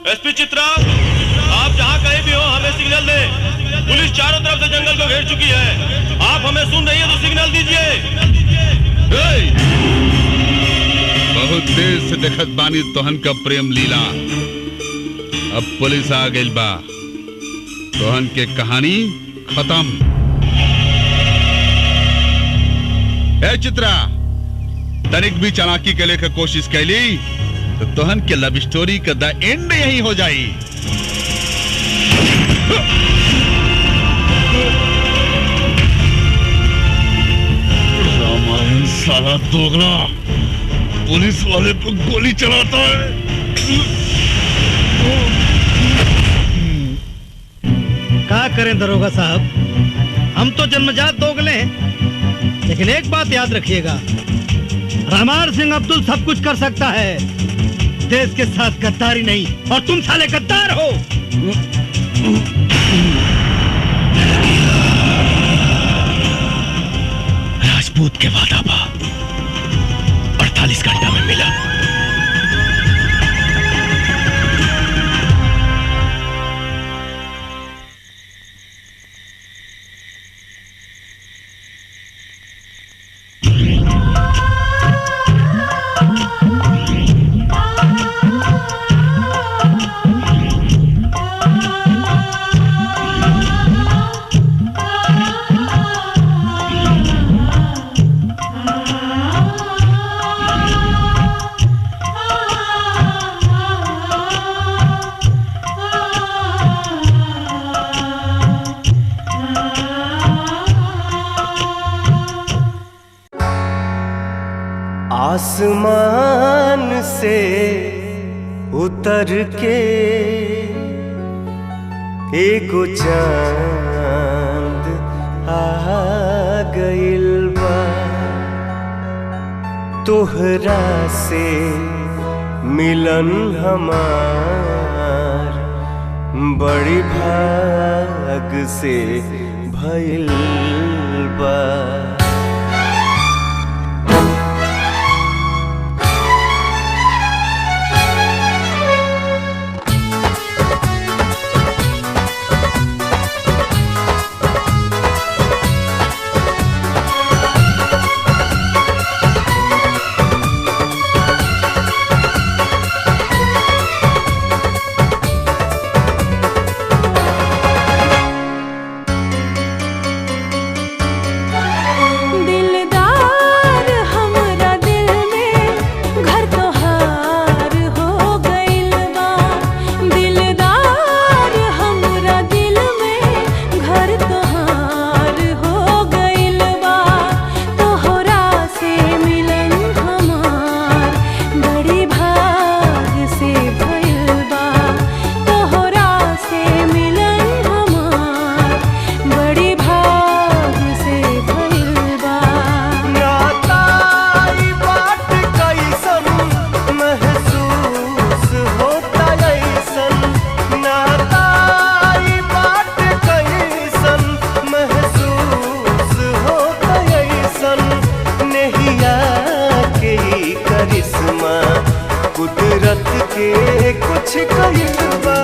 एसपी चित्रा, आप जहां कहीं भी हो हमें सिग्नल दें। पुलिस चारों तरफ से जंगल को घेर चुकी है। आप हमें सुन रही है तो सिग्नल दीजिए। बहुत देर से देखत बानी तोहन का प्रेम लीला। अब पुलिस आ गई बा। तोहन के कहानी खत्म। ए चित्रा, तनिक भी चालाकी के लेकर कोशिश कैली तो तोहन के लव स्टोरी का द एंड यही हो जाई। रामायण साला दोगला पुलिस वाले पर गोली चलाता है। क्या करें दरोगा साहब, हम तो जन्मजात दोगले हैं, लेकिन एक बात याद रखिएगा, रमार सिंह अब्दुल सब कुछ कर सकता है, देश के साथ गद्दारी नहीं। और तुम साले गद्दार हो। राजपूत के वादा पा 48 घंटा में मिला। आसमान से उतर के एगो चांद आ गइल बा, तोहरा से मिलन हमार बड़ी भाग से भइल बा। कुदरत के कुछ कहिबा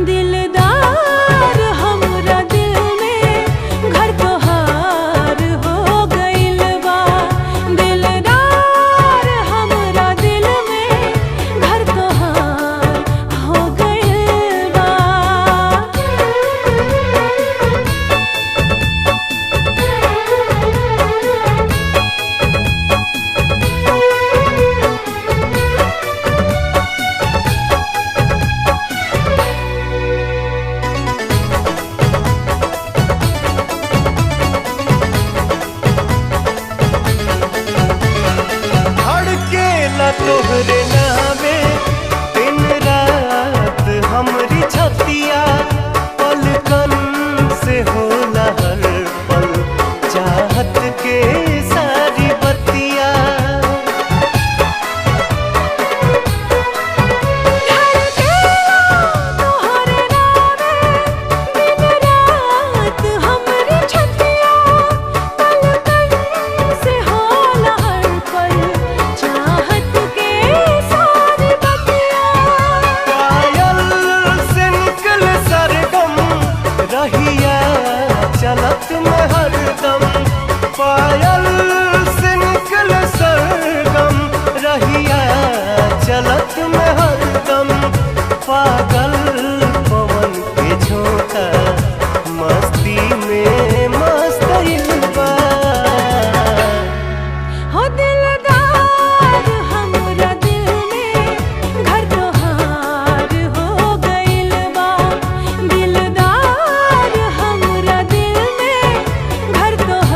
दिलदार हमरा दिल में घर तोहार हो गइल बा, दिलदार हमरा दिल में घर तोहार हो गइल बा। तोहरे नामे दिन रात हमरी छतिया, पलकन से होला हर पल चाहत के सारी बतिया। चलत में हरदम पायल से निकल सरगम, रहिया चलत में हरदम पागल पवन के झोंका मस्ती में मस्त बा। हो दिलदार हमरा दिल में घर तोहार हो गइल बा, दिलदार हमरा दिल में घर तोहार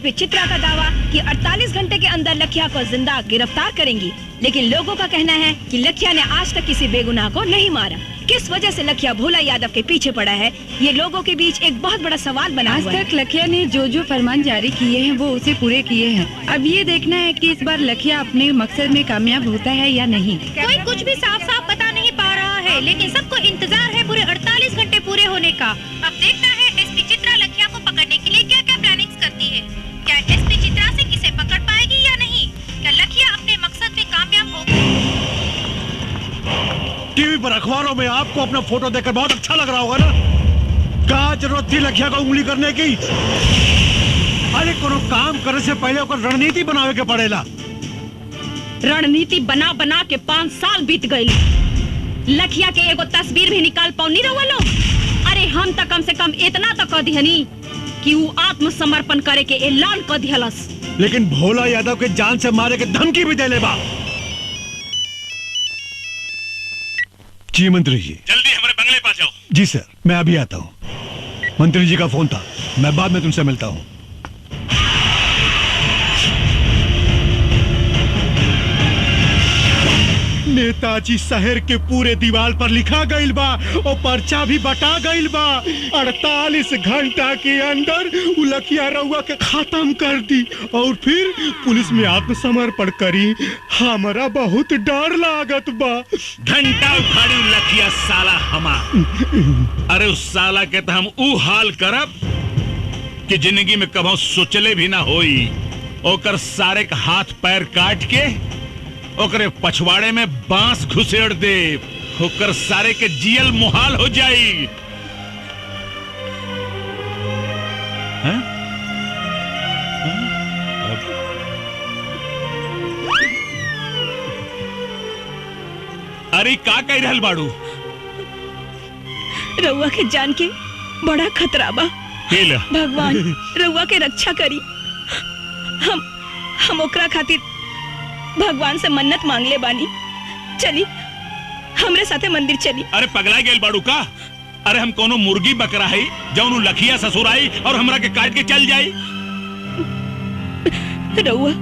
एसपी चित्रा का दावा कि 48 घंटे के अंदर लखिया को जिंदा गिरफ्तार करेंगी, लेकिन लोगों का कहना है कि लखिया ने आज तक किसी बेगुनाह को नहीं मारा। किस वजह से लखिया भोला यादव के पीछे पड़ा है, ये लोगों के बीच एक बहुत बड़ा सवाल बना हुआ है। आज तक लखिया ने जो फरमान जारी किए हैं वो उसे पूरे किए हैं। अब ये देखना है कि इस बार लखिया अपने मकसद में कामयाब होता है या नहीं। कोई कुछ भी साफ साफ बता नहीं पा रहा है, लेकिन सबको इंतजार है पूरे 48 घंटे पूरे होने का। अब देखना है एसपी चित्रा लखिया को पकड़ने के लिए क्या क्या प्लानिंग्स करती है। क्या एसपी चित्रा से किसे पकड़ पाएगी या नहीं? क्या लखिया अपने मकसद में कामयाब होगी? टीवी पर अखबारों में आपको अपना फोटो देखकर बहुत अच्छा लग रहा होगा ना। क्या जरूरत थी लखिया को उंगली करने की? अरे कोनो काम करे से पहले ओकर रणनीति बनावे के पड़ेला। रणनीति बना बना के 5 साल बीत गई, लखिया के एगो तस्वीर भी निकाल पाऊनी रहुआ लोग। अरे हम तक कम से कम इतना तो कह दिहनी कि वो आत्मसमर्पण करे के ऐलान कर दिहलस, लेकिन भोला यादव के जान से मारे के धमकी भी देले बा। जी मंत्री जी, जल्दी हमारे बंगले पास जाओ। जी सर, मैं अभी आता हूँ। मंत्री जी का फोन था, मैं बाद में तुमसे मिलता हूँ। नेताजी शहर के पूरे दीवार पर लिखा गईल बा और पर्चा भी बटा गईल बा। 48 घंटा के अंदर लखिया रउआ के खत्म कर दी और फिर पुलिस में आत्मसमर्पण करी। हमारा बहुत डर लागत बा। घंटा उखाड़ी लखिया साला हमार। अरे उस साला के तो हम ऊ हाल करब कि जिंदगी में कभी सोचले भी ना होई। ओकर सारे का हाथ पैर काट के ओकरे पछवाड़े में बांस घुसेड़ दे, ओकर सारे के जियल मुहाल हो जाई। हैं? अरे का कह रहल बाड़ू? रउआ के जान के बड़ा खतरा बा। भगवान रउआ के रक्षा करी। हम ओकरा खातिर भगवान से मन्नत मांग ले बानी। चली हमरे साथे मंदिर चली। अरे पगला गेल बाड़ू का? अरे हम कोनो मुर्गी बकरा है जौन लखिया ससुर आई और हमरा के काट के चल जाई। रउआ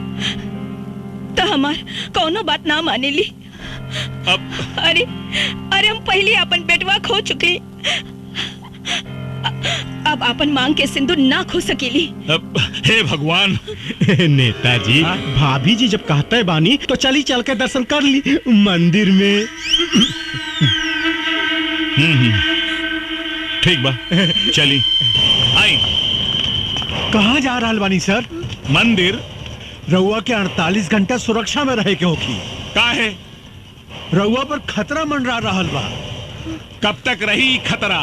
तो हमार कोनो बात ना माने ली। अरे हम पहले अपन बेटवा खो चुकली, अब अपन मांग के सिंदूर ना खो सकेली। हे भगवान। नेताजी, भाभी जी जब कहते बानी तो चली चल के दर्शन कर ली मंदिर में। ठीक बा, चली आई। कहाँ जा रहा बानी सर? मंदिर। रउआ के 48 घंटा सुरक्षा में रहे के होखी। का है? रउआ पर खतरा मंडरा रहल बा। कब तक रही खतरा?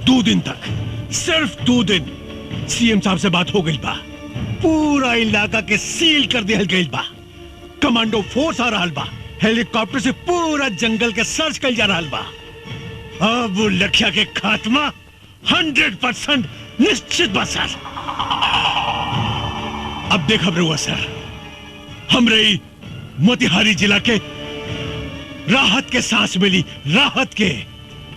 2 दिन तक, सिर्फ 2 दिन। सीएम साहब से बात हो गई बा, पूरा इलाका के सील कर दिया गई बा। कमांडो फोर्स आ रहा बा, हेलीकॉप्टर से पूरा जंगल के सर्च कर जा रहा बा। अब वो लखिया के खात्मा 100% निश्चित बा सर। अब देख रहुआ सर, हमरे मोतिहारी जिला के राहत के सांस मिली, राहत के।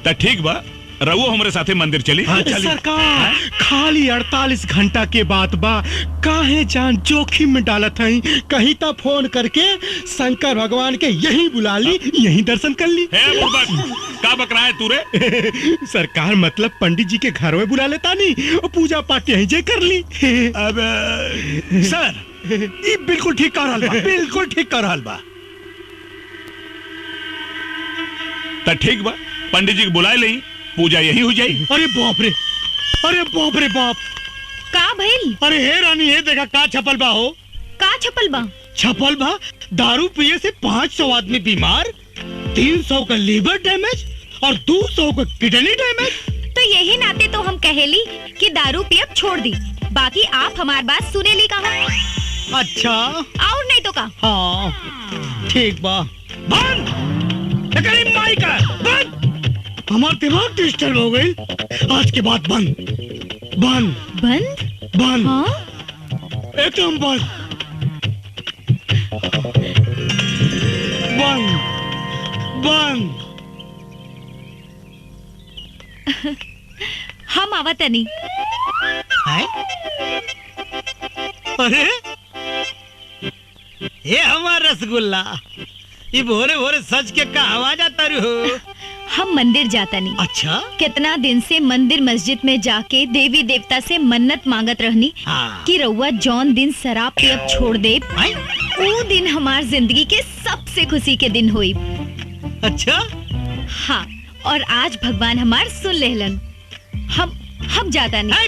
तो ठीक बा, रवो हमारे साथे मंदिर चली। हाँ, सरकार खाली 48 घंटा के बाद बा, काहे जान जोखिम में डालत हई। कहीं तो फोन करके शंकर भगवान के यही बुला ली, यही दर्शन कर ली। का बकरा है तू रे? सरकार मतलब पंडित जी के घर में बुला लेता नहीं और पूजा पाठ यहीं जे कर ली। अब सर ये बिल्कुल ठीक कर रहल बा, बिल्कुल ठीक कर रहल बा। तो ठीक बा, पंडित जी को बुलाए ले, पूजा यही हो जाई। अरे बाप रे, अरे बाप रे बाप। का भइल? अरे हे रानी, हे देखा का छपल बा हो। का छपल बा? छपल बा दारू पिए से 500 आदमी बीमार, 300 का लीवर डैमेज और 200 का किडनी डैमेज। तो यही नाते तो हम कहेली कि दारू पियब छोड़ दी, बाकी आप हमार बात सुने ली कहा। अच्छा और नहीं तो का। हाँ ठीक बा। बंद माई का बंद। हमारा दिमाग डिस्टर्ब हो गई। आज के बाद बंद बंद बंद बंद। हाँ? एकदम बंद बंद बंद। हम आवतनी। अरे ये हमारा रसगुल्ला, ये भोरे भोरे सच के कहवा जाता हो? हम मंदिर जाता नहीं। अच्छा? कितना दिन से मंदिर मस्जिद में जाके देवी देवता से मन्नत मांगत रहनी कि रउआ जौन दिन शराब पियब छोड़ दे, वो दिन हमार जिंदगी के सबसे खुशी के दिन हुई। अच्छा? हाँ, और आज भगवान हमार सुन लेहलन। हम जाता नहीं।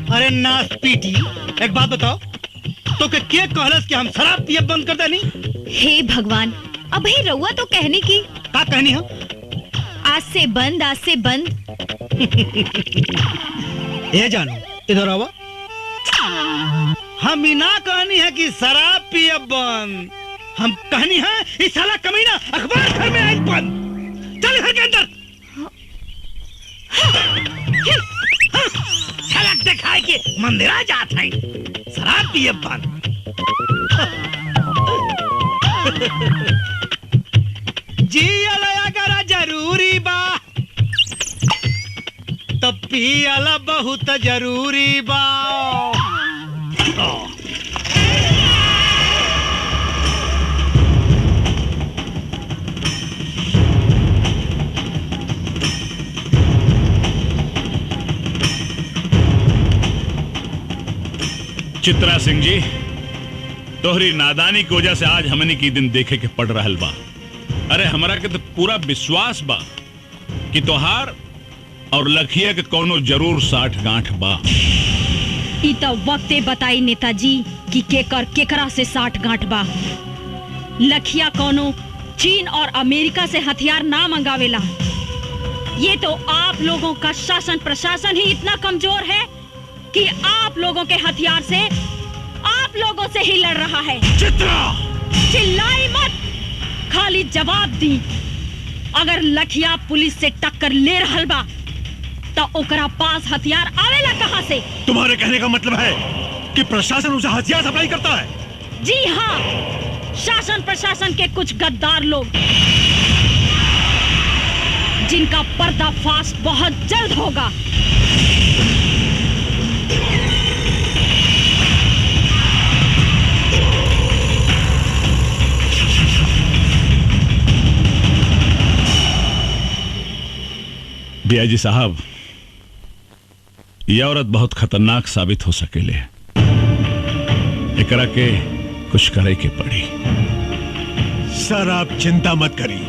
अरे नास पीटी, एक बात बताओ, तो के कहलस कि हम शराब पियब बंद कर देनी? हे भगवान, अबे रउआ तो कहने की का कहनी हो? आज से बंद, आज से बंद। ये जानो, इधर आओ। हम इना कहनी है कि शराब पियब बंद, हम कहनी है इस साला कमीना अखबार घर में आज बंद। चल घर के अंदर। झलक दिखाए कि मंदिरा जात है, शराब पियब बंद। जियला अगर जरूरी बा तो पियला बहुत जरूरी बा। चित्रा सिंह जी, तोहरी नादानी की वजह से आज हमने की दिन देखे के पड़ रहल बा। अरे हमारा के तो पूरा विश्वास बा कि तोहार और लखिया के कोनो जरूर साठ गांठ बा। ई तो वक्ते बताई नेताजी कि केकरा से साठ गांठ बा। लखिया कोनो चीन और अमेरिका से हथियार ना मंगावेला। ये तो आप लोगों का शासन प्रशासन ही इतना कमजोर है कि आप लोगों के हथियार से आप लोगों से ही लड़ रहा है। चित्रा! चिल्लाई मत, खाली जवाब दी। अगर लखिया पुलिस से टक्कर ले रहल बा तो ओकरा पास हथियार आवेला कहां से? तुम्हारे कहने का मतलब है कि प्रशासन उसे हथियार सप्लाई करता है? जी हाँ, शासन प्रशासन के कुछ गद्दार लोग जिनका पर्दाफाश बहुत जल्द होगा। बियाजी साहब, यह औरत बहुत खतरनाक साबित हो सकेले। एकरा के कुछ करे के पड़ी। सर आप चिंता मत करी,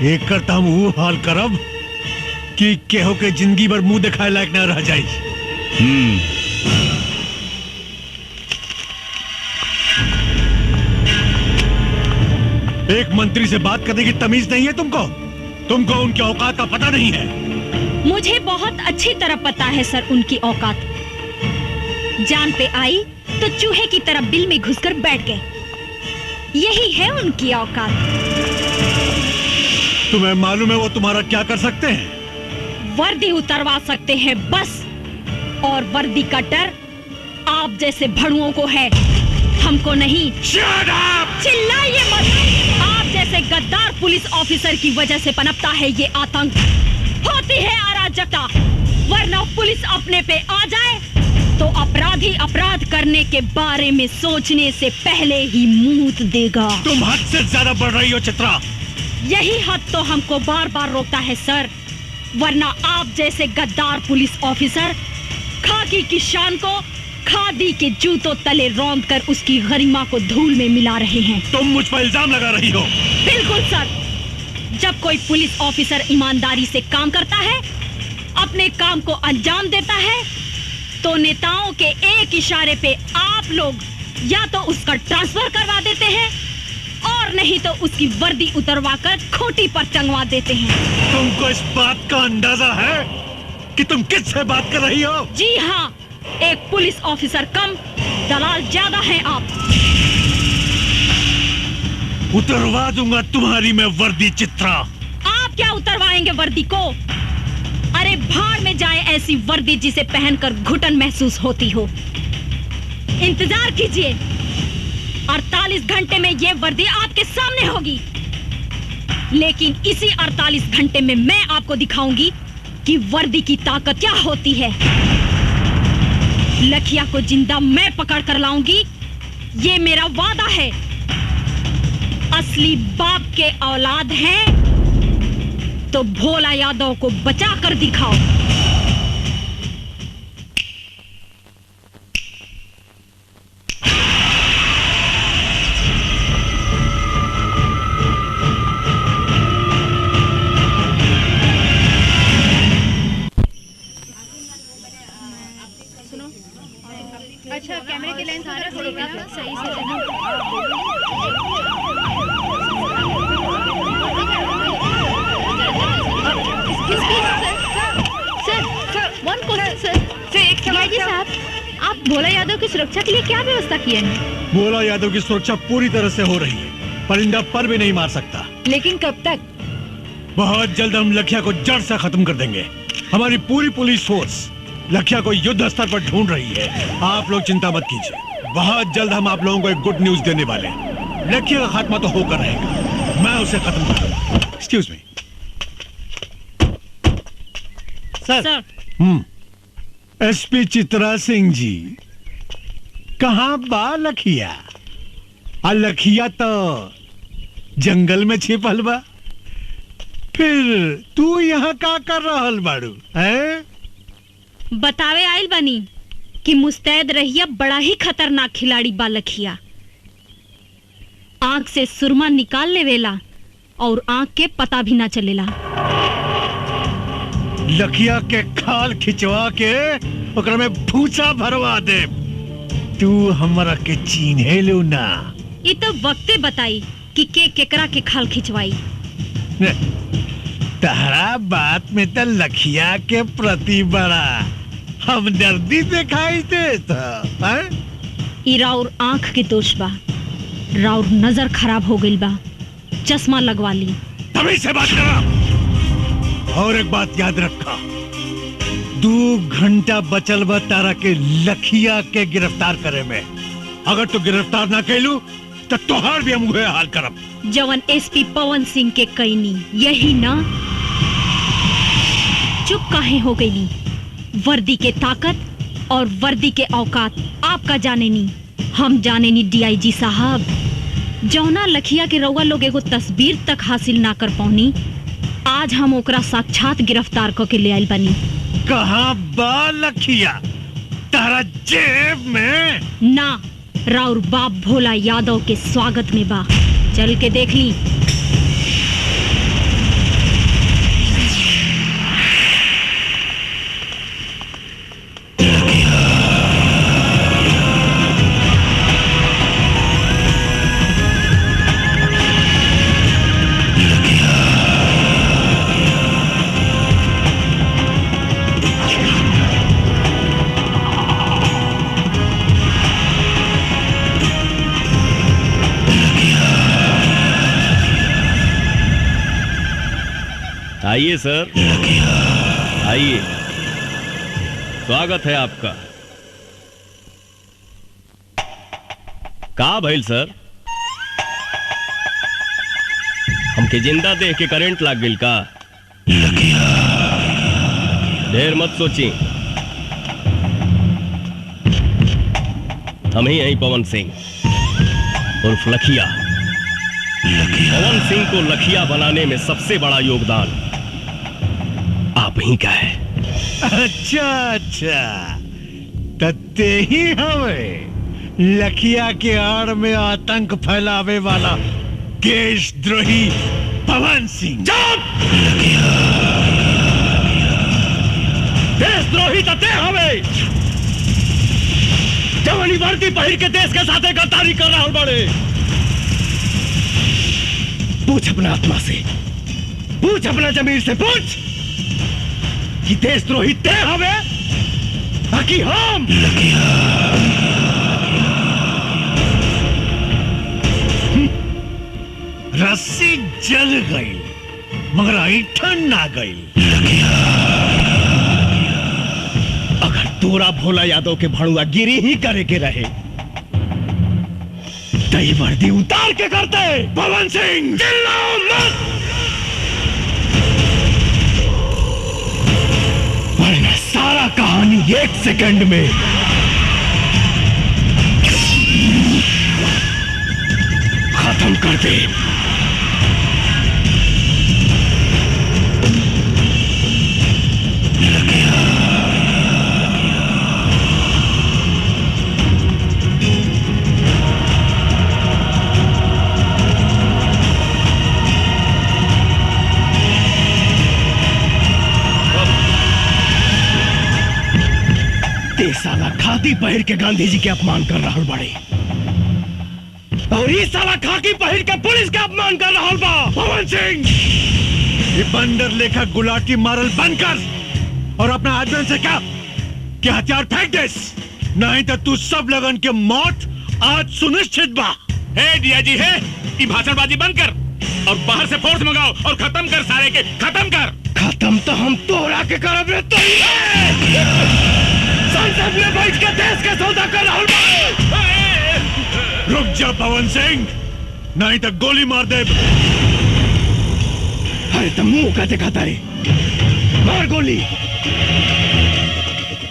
एक करता हम वो हाल करब कि केहो के जिंदगी भर मुंह दिखाए लायक न रह जाए। एक मंत्री से बात करने की तमीज नहीं है तुमको उनके औकात का पता नहीं है। मुझे बहुत अच्छी तरह पता है सर उनकी औकात। जान पे आई तो चूहे की तरह बिल में घुसकर बैठ गए। यही है उनकी औकात। तुम्हें मालूम है वो तुम्हारा क्या कर सकते हैं? वर्दी उतरवा सकते हैं बस, और वर्दी का डर आप जैसे भड़ुओं को है, हमको नहीं। चिल्लाइए मत। आप जैसे गद्दार पुलिस ऑफिसर की वजह से पनपता है ये आतंक, होती है अराजकता। वरना पुलिस अपने पे आ जाए तो अपराधी अपराध करने के बारे में सोचने से पहले ही मूत देगा। तुम हद से ज्यादा बढ़ रही हो चित्रा। यही हद तो हमको बार बार रोकता है सर, वरना आप जैसे गद्दार पुलिस ऑफिसर खाकी की शान को खादी के जूतों तले रौंद कर उसकी गरिमा को धूल में मिला रहे हैं। तुम मुझ पर इल्जाम लगा रही हो। बिल्कुल सर। जब कोई पुलिस ऑफिसर ईमानदारी से काम करता है, अपने काम को अंजाम देता है, तो नेताओं के एक इशारे पे आप लोग या तो उसका ट्रांसफर करवा देते हैं और नहीं तो उसकी वर्दी उतरवाकर खूंटी पर टंगवा देते हैं। तुमको इस बात का अंदाजा है कि तुम किससे बात कर रही हो? जी हाँ, एक पुलिस ऑफिसर कम, दलाल ज्यादा हैं आप। उतरवा दूंगा तुम्हारी मैं वर्दी चित्रा। आप क्या उतरवाएंगे वर्दी को? अरे भाड़ में जाए ऐसी वर्दी जिसे पहनकर घुटन महसूस होती हो। इंतजार कीजिए, 48 घंटे में ये वर्दी आपके सामने होगी। लेकिन इसी 48 घंटे में मैं आपको दिखाऊंगी कि वर्दी की ताकत क्या होती है। लखिया को जिंदा मैं पकड़ कर लाऊंगी, ये मेरा वादा है। असली बाप के औलाद हैं तो भोला यादव को बचा कर दिखाओ। अच्छा कैमरे की लेंस सही से साहब, आप भोला यादव की सुरक्षा के लिए क्या व्यवस्था किए हैं? भोला यादव की सुरक्षा पूरी तरह से हो रही है। परिंदा पर भी नहीं मार सकता। लेकिन कब तक? बहुत जल्द हम लखिया को जड़ से खत्म कर देंगे। हमारी पूरी पुलिस फोर्स लखिया को युद्ध स्तर पर ढूंढ रही है। आप लोग चिंता मत कीजिए, बहुत जल्द हम आप लोगों को एक गुड न्यूज देने वाले हैं। लखिया का खात्मा तो होकर रहेगा, मैं उसे खत्म कर दूंगा। एक्सक्यूज मी सर। एसपी चित्रा सिंह जी, कहाँ बा लखिया? लखिया तो जंगल में छिपल बा। फिर तू यहाँ का कर रहल बाड़ू है? बतावे आइल बनी कि मुस्तैद रहिया बड़ा ही खतरनाक खिलाड़ी बा लखिया। आंख से सुरमा निकाल लेवेला और आंख के पता भी ना चलेला। लखिया के खाल खिंचवा के ओकरा में भूसा भरवा दे। तू हमरा के चीन्हे लो ना। ये तो वक्ते बताई कि के केकरा के खाल खिंचवाई। तहरा बात में तो लखिया के प्रति बड़ा हमदर्दी दिखाई देता। ई राउर आंख के दोष बा, राउर नजर खराब हो गई बा, चश्मा लगवा ली। तभी से बात करा। और एक बात याद रखा, 2 घंटा बचल बा तारा के लखिया के गिरफ्तार करे में। अगर तू गिरफ्तार ना कैलू तो तोहार भी हम हुए हाल करब। जवन एसपी पवन सिंह के कैनी यही ना? चुप काहे हो गई? वर्दी के ताकत और वर्दी के औकात आपका जाने नी, हम जाने नी। डीआईजी साहब, जौना लखिया के रउआ लोग एगो तस्वीर तक हासिल ना कर पौनी, आज हम ओकरा साक्षात गिरफ्तार करके ले आइल बनी। कहाँ बा लखिया? तारा जेब में ना, राउर बाप भोला यादव के स्वागत में बा। चल के देख ली। आइए सर, आइए, स्वागत है आपका। का भइल सर? हमके जिंदा देख के करंट लाग गइल का? ढेर मत सोची, हम ही यही पवन सिंह उर्फ लखिया। पवन सिंह को लखिया बनाने में सबसे बड़ा योगदान आप ही का है। अच्छा अच्छा, तत्ते ही हमें लखिया के आड़ में आतंक फैलावे वाला देशद्रोही पवन सिंह। देशद्रोही तते हमें जवानी वर्दी पहिर के देश के साथ गद्दारी कर रहा हूं। बड़े पूछ अपना आत्मा से, पूछ अपना जमीर से, पूछ कि देशद्रोही ते हवे बाकी हम। रस्सी जल गई मगर ऐठन ना गई। अगर तोरा भोला यादव के भड़ुआ गिरी ही करे के रहे तई वर्दी उतार के करते। पवन सिंह चिल्लाओ मत, वरना सारा कहानी 1 सेकंड में खत्म कर दे। साला खाकी पहन के गांधी जी के अपमान कर रहा बड़े, और ये साला खाकी पहन के पुलिस का अपमान कर रहा बा। पवन सिंह, ये बंदर लेखा गुलाटी मारल बंद कर और अपना आदमी से क्या कि हथियार फेंक दे, नहीं तो तू सब लगन के मौत आज सुनिश्चित बा। हे दिया जी है, ये भाषणबाजी बंद कर और बाहर से फोर्स मंगाओ और खत्म कर सारे के, खत्म कर। खत्म तो हम तोड़ा के करब रे। संसद में बैठ के देश का सौदा कर रहा हूं। रुक जा पवन सिंह, नहीं तो गोली मार दे। अरे तो मुंह का दिखाता है, मार गोली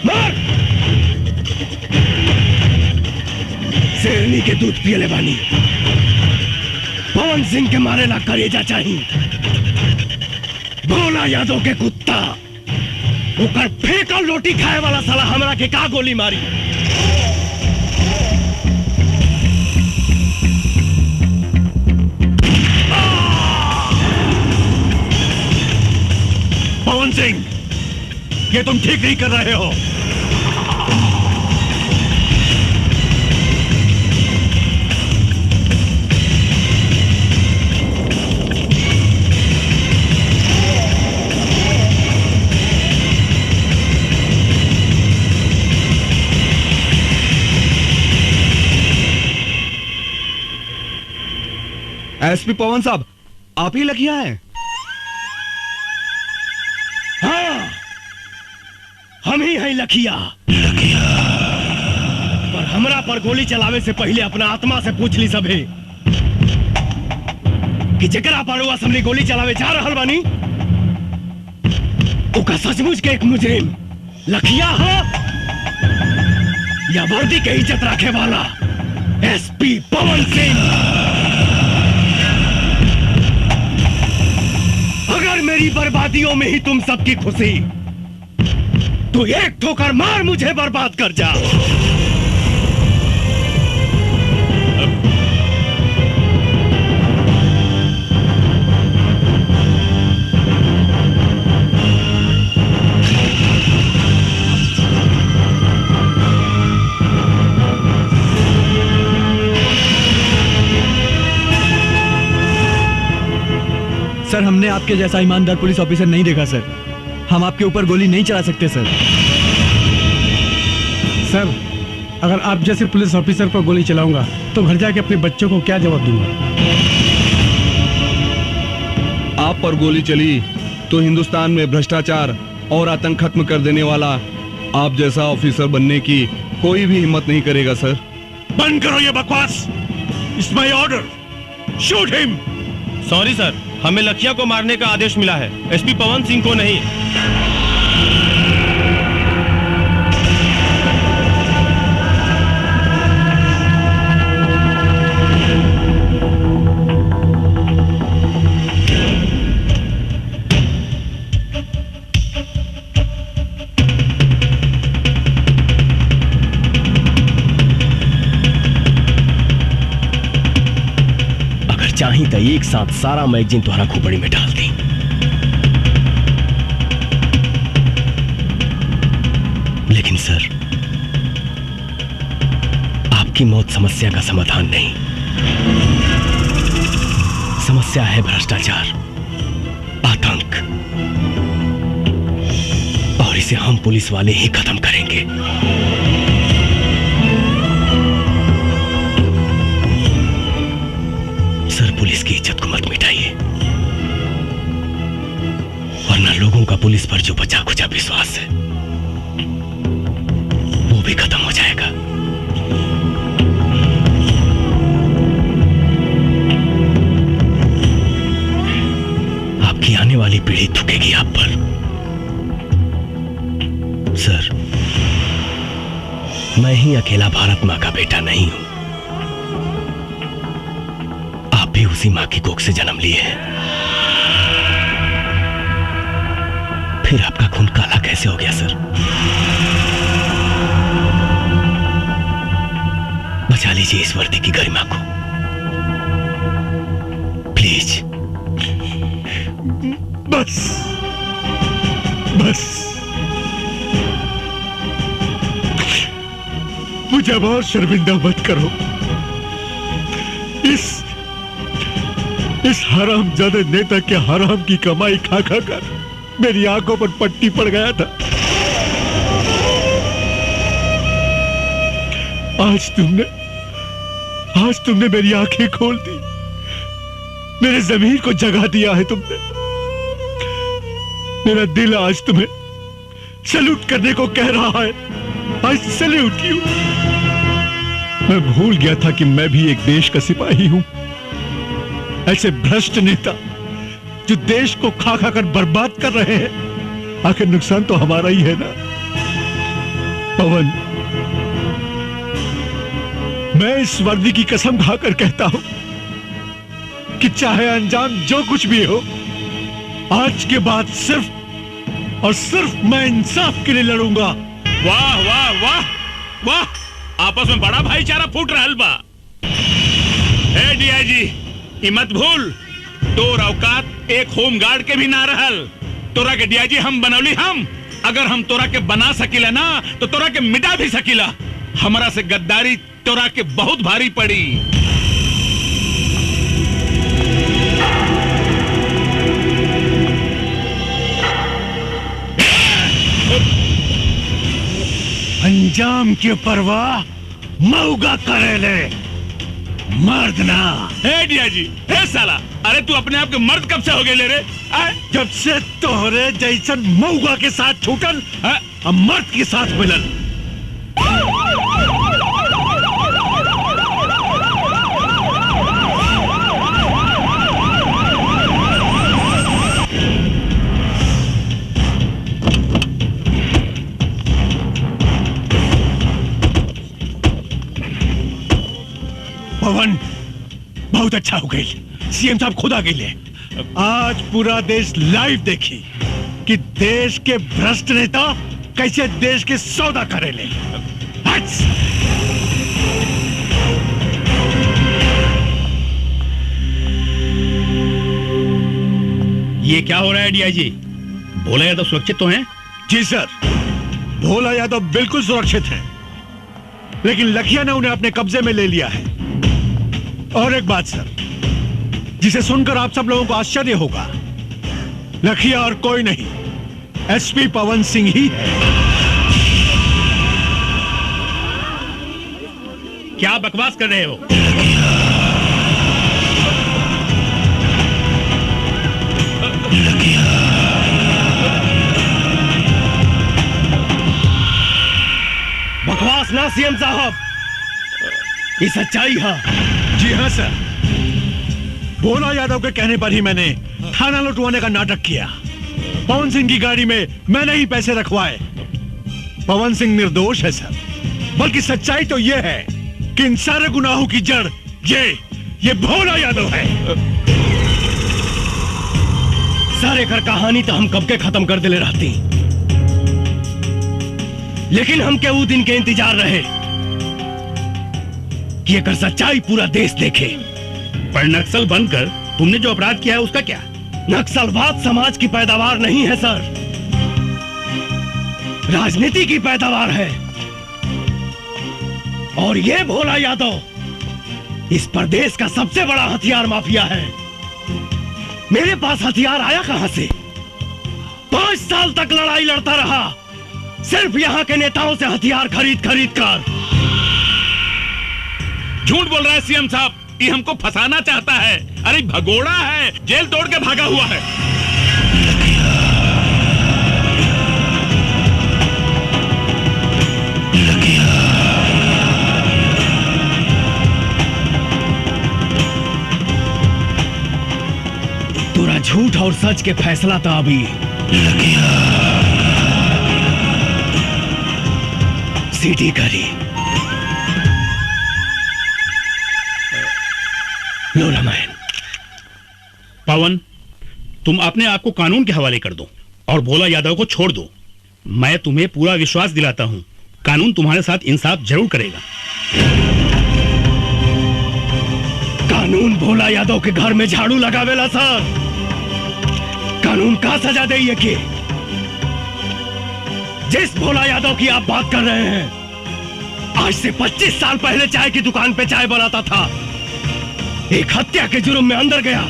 मार। शेरनी के दूध पियले बानी, पवन सिंह के मारे ला करेजा चाहिए। भोला यादव के कुत्ता ओकर फेंकल रोटी खाए वाला साला हमरा के का गोली मारी। पवन सिंह, ये तुम ठीक नहीं कर रहे हो। एसपी पवन साहब, आप ही लखिया हैं? हाँ, हम ही हैं लखिया। पर हमरा पर गोली चलावे से पहले अपना आत्मा से पूछ ली सभे कि जकरा पर वो असली गोली चलावे जा रहल बानी ओका सचमुच के एक मुजरिम लखिया हो या वर्दी के इज्जत रखे वाला एसपी पवन सिंह। अगर मेरी बर्बादियों में ही तुम सबकी खुशी, तो एक ठोकर मार मुझे बर्बाद कर जा। सर, हमने आपके जैसा ईमानदार पुलिस ऑफिसर नहीं देखा सर। हम आपके ऊपर गोली नहीं चला सकते सर। सर, अगर आप जैसे पुलिस ऑफिसर पर गोली चलाऊंगा तो घर जाके अपने बच्चों को क्या जवाब दूंगा? आप पर गोली चली तो हिंदुस्तान में भ्रष्टाचार और आतंक खत्म कर देने वाला आप जैसा ऑफिसर बनने की कोई भी हिम्मत नहीं करेगा सर। बंद करो ये बकवास। It's my order, shoot him. Sorry sir, हमें लखिया को मारने का आदेश मिला है, एसपी पवन सिंह को नहीं। चाही तो एक साथ सारा मैगजीन तुम्हारा खोपड़ी में डाल दी। लेकिन सर, आपकी मौत समस्या का समाधान नहीं, समस्या है भ्रष्टाचार, आतंक, और इसे हम पुलिस वाले ही खत्म करेंगे। सर, पुलिस की इज्जत को मत मिटाइए, वरना लोगों का पुलिस पर जो बचा खुचा विश्वास है वो भी खत्म हो जाएगा। आपकी आने वाली पीढ़ी थूकेगी आप पर। सर, मैं ही अकेला भारत मां का बेटा नहीं हूं, भी उसी मां की कोख से जन्म लिए हैं। फिर आपका खून काला कैसे हो गया सर? बचा लीजिए इस वर्दी की गरिमा को प्लीज। बस बस मुझे अब और शर्मिंदा मत करो। इस हरामजादे नेता के हराम की कमाई खा खा कर मेरी आंखों पर पट्टी पड़ गया था। आज तुमने मेरी आंखें खोल दी, मेरे ज़मीर को जगा दिया है तुमने। मेरा दिल आज तुम्हें सैल्यूट करने को कह रहा है। आज सैल्यूट यू। मैं भूल गया था कि मैं भी एक देश का सिपाही हूं। ऐसे भ्रष्ट नेता जो देश को खा खा कर बर्बाद कर रहे हैं, आखिर नुकसान तो हमारा ही है ना। पवन, मैं इस वर्दी की कसम खाकर कहता हूं कि चाहे अंजाम जो कुछ भी हो, आज के बाद सिर्फ और सिर्फ मैं इंसाफ के लिए लड़ूंगा। वाह वाह वाह वाह, आपस में बड़ा भाईचारा फूट रहल बा। ए डीआईजी, ई मत भूल, तोर औकात एक होमगार्ड के भी ना रहल। तोरा के डीआईजी हम बनौली हम। अगर हम तोरा के बना सकीला ना तो तोरा के मिटा भी सकीला। हमारा से गद्दारी तोरा के बहुत भारी पड़ी। अंजाम की परवाह मऊगा करेले, मर्द ना। ए डीआईजी, ए साला, अरे तू अपने आप के मर्द कब से हो गए ले रे? जब से तोहरे जैसन मऊगा के साथ छूटल, अब मर्द के साथ मिलल। पवन, बहुत अच्छा हो गई। सीएम साहब खुद आ गए। आज पूरा देश लाइव देखी कि देश के भ्रष्ट नेता कैसे देश के सौदा करेले। ये क्या हो रहा है डीआईजी? भोला यादव सुरक्षित तो हैं? जी सर, भोला यादव बिल्कुल सुरक्षित है, लेकिन लखिया ने उन्हें अपने कब्जे में ले लिया है। और एक बात सर, जिसे सुनकर आप सब लोगों को आश्चर्य होगा, लखिया और कोई नहीं, एसपी पवन सिंह ही है। क्या बकवास कर रहे हो? बकवास ना सीएम साहब, ये सच्चाई है। जी हाँ सर, भोला यादव के कहने पर ही मैंने थाना लुटवाने का नाटक किया। पवन सिंह की गाड़ी में मैंने ही पैसे रखवाए। पवन सिंह निर्दोष है सर, बल्कि सच्चाई तो यह है कि इन सारे गुनाहों की जड़ ये भोला यादव है। सारे कर कहानी तो हम कब के खत्म कर दिले रहती, लेकिन हम के वो दिन के इंतजार रहे कि एक सच्चाई पूरा देश देखे। पर नक्सल बनकर तुमने जो अपराध किया है उसका क्या? नक्सलवाद समाज की पैदावार नहीं है सर, राजनीति की पैदावार है। और ये भोला यादव इस प्रदेश का सबसे बड़ा हथियार माफिया है। मेरे पास हथियार आया कहां से? 5 साल तक लड़ाई लड़ता रहा, सिर्फ यहां के नेताओं से हथियार खरीद कर। झूठ बोल रहा है सीएम साहब, ये हमको फंसाना चाहता है। अरे भगोड़ा है, जेल तोड़ के भागा हुआ है। तोरा झूठ और सच के फैसला था अभी। सीटी करी लो रामायण। पवन, तुम अपने आप को कानून के हवाले कर दो और भोला यादव को छोड़ दो। मैं तुम्हें पूरा विश्वास दिलाता हूँ, कानून तुम्हारे साथ इंसाफ जरूर करेगा। कानून भोला यादव के घर में झाड़ू लगावेला सर। कानून का सजा दे ये कि जिस भोला यादव की आप बात कर रहे हैं, आज से 25 साल पहले चाय की दुकान पे चाय बनाता था, एक हत्या के जुर्म में अंदर गया,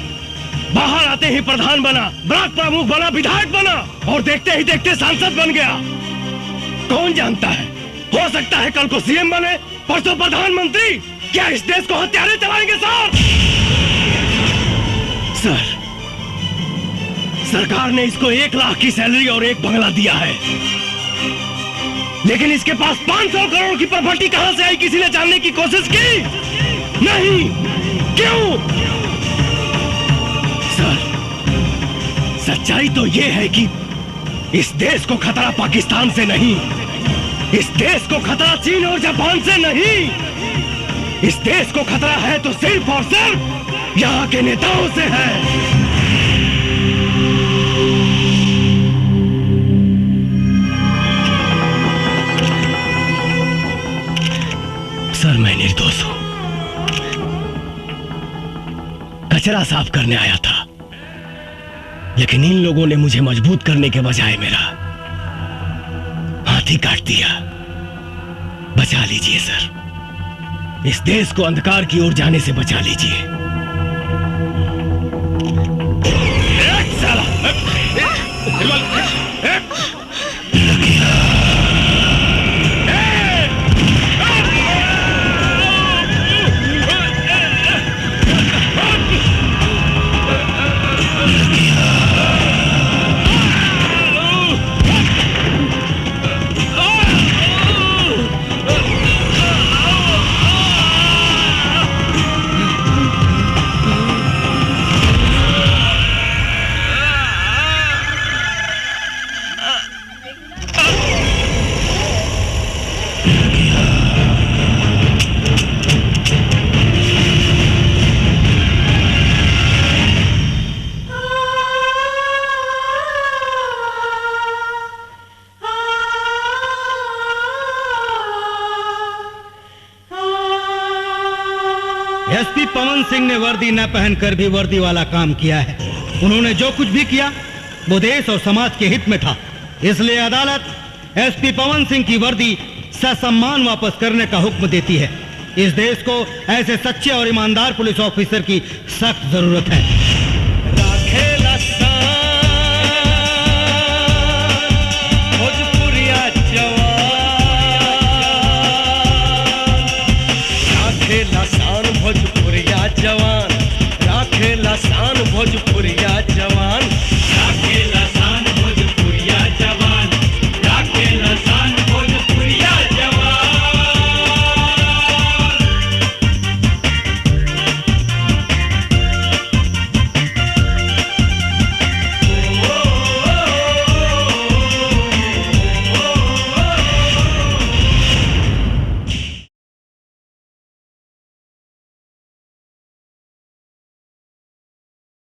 बाहर आते ही प्रधान बना, ब्लॉक प्रमुख बना, विधायक बना और देखते ही देखते सांसद बन गया। कौन जानता है, हो सकता है कल को सीएम बने, परसों प्रधानमंत्री। क्या इस देश को हत्यारे चलाएंगे सर? सर, सरकार ने इसको 1 लाख की सैलरी और एक बंगला दिया है, लेकिन इसके पास 500 करोड़ की प्रॉपर्टी कहां से आई, किसी ने जानने की कोशिश की? नहीं। क्यों? सर, सच्चाई तो यह है कि इस देश को खतरा पाकिस्तान से नहीं, इस देश को खतरा चीन और जापान से नहीं, इस देश को खतरा है तो सिर्फ और सिर्फ यहाँ के नेताओं से है। सर, मैं निर्दोष हूं, कचरा साफ करने आया था, लेकिन इन लोगों ने मुझे मजबूत करने के बजाय मेरा हाथ ही काट दिया। बचा लीजिए सर, इस देश को अंधकार की ओर जाने से बचा लीजिए। एसपी पवन सिंह ने वर्दी न पहनकर भी वर्दी वाला काम किया है। उन्होंने जो कुछ भी किया वो देश और समाज के हित में था। इसलिए अदालत एसपी पवन सिंह की वर्दी ससम्मान वापस करने का हुक्म देती है। इस देश को ऐसे सच्चे और ईमानदार पुलिस ऑफिसर की सख्त जरूरत है। भोजपुरिया जवान राखेला शान, भोजपुरी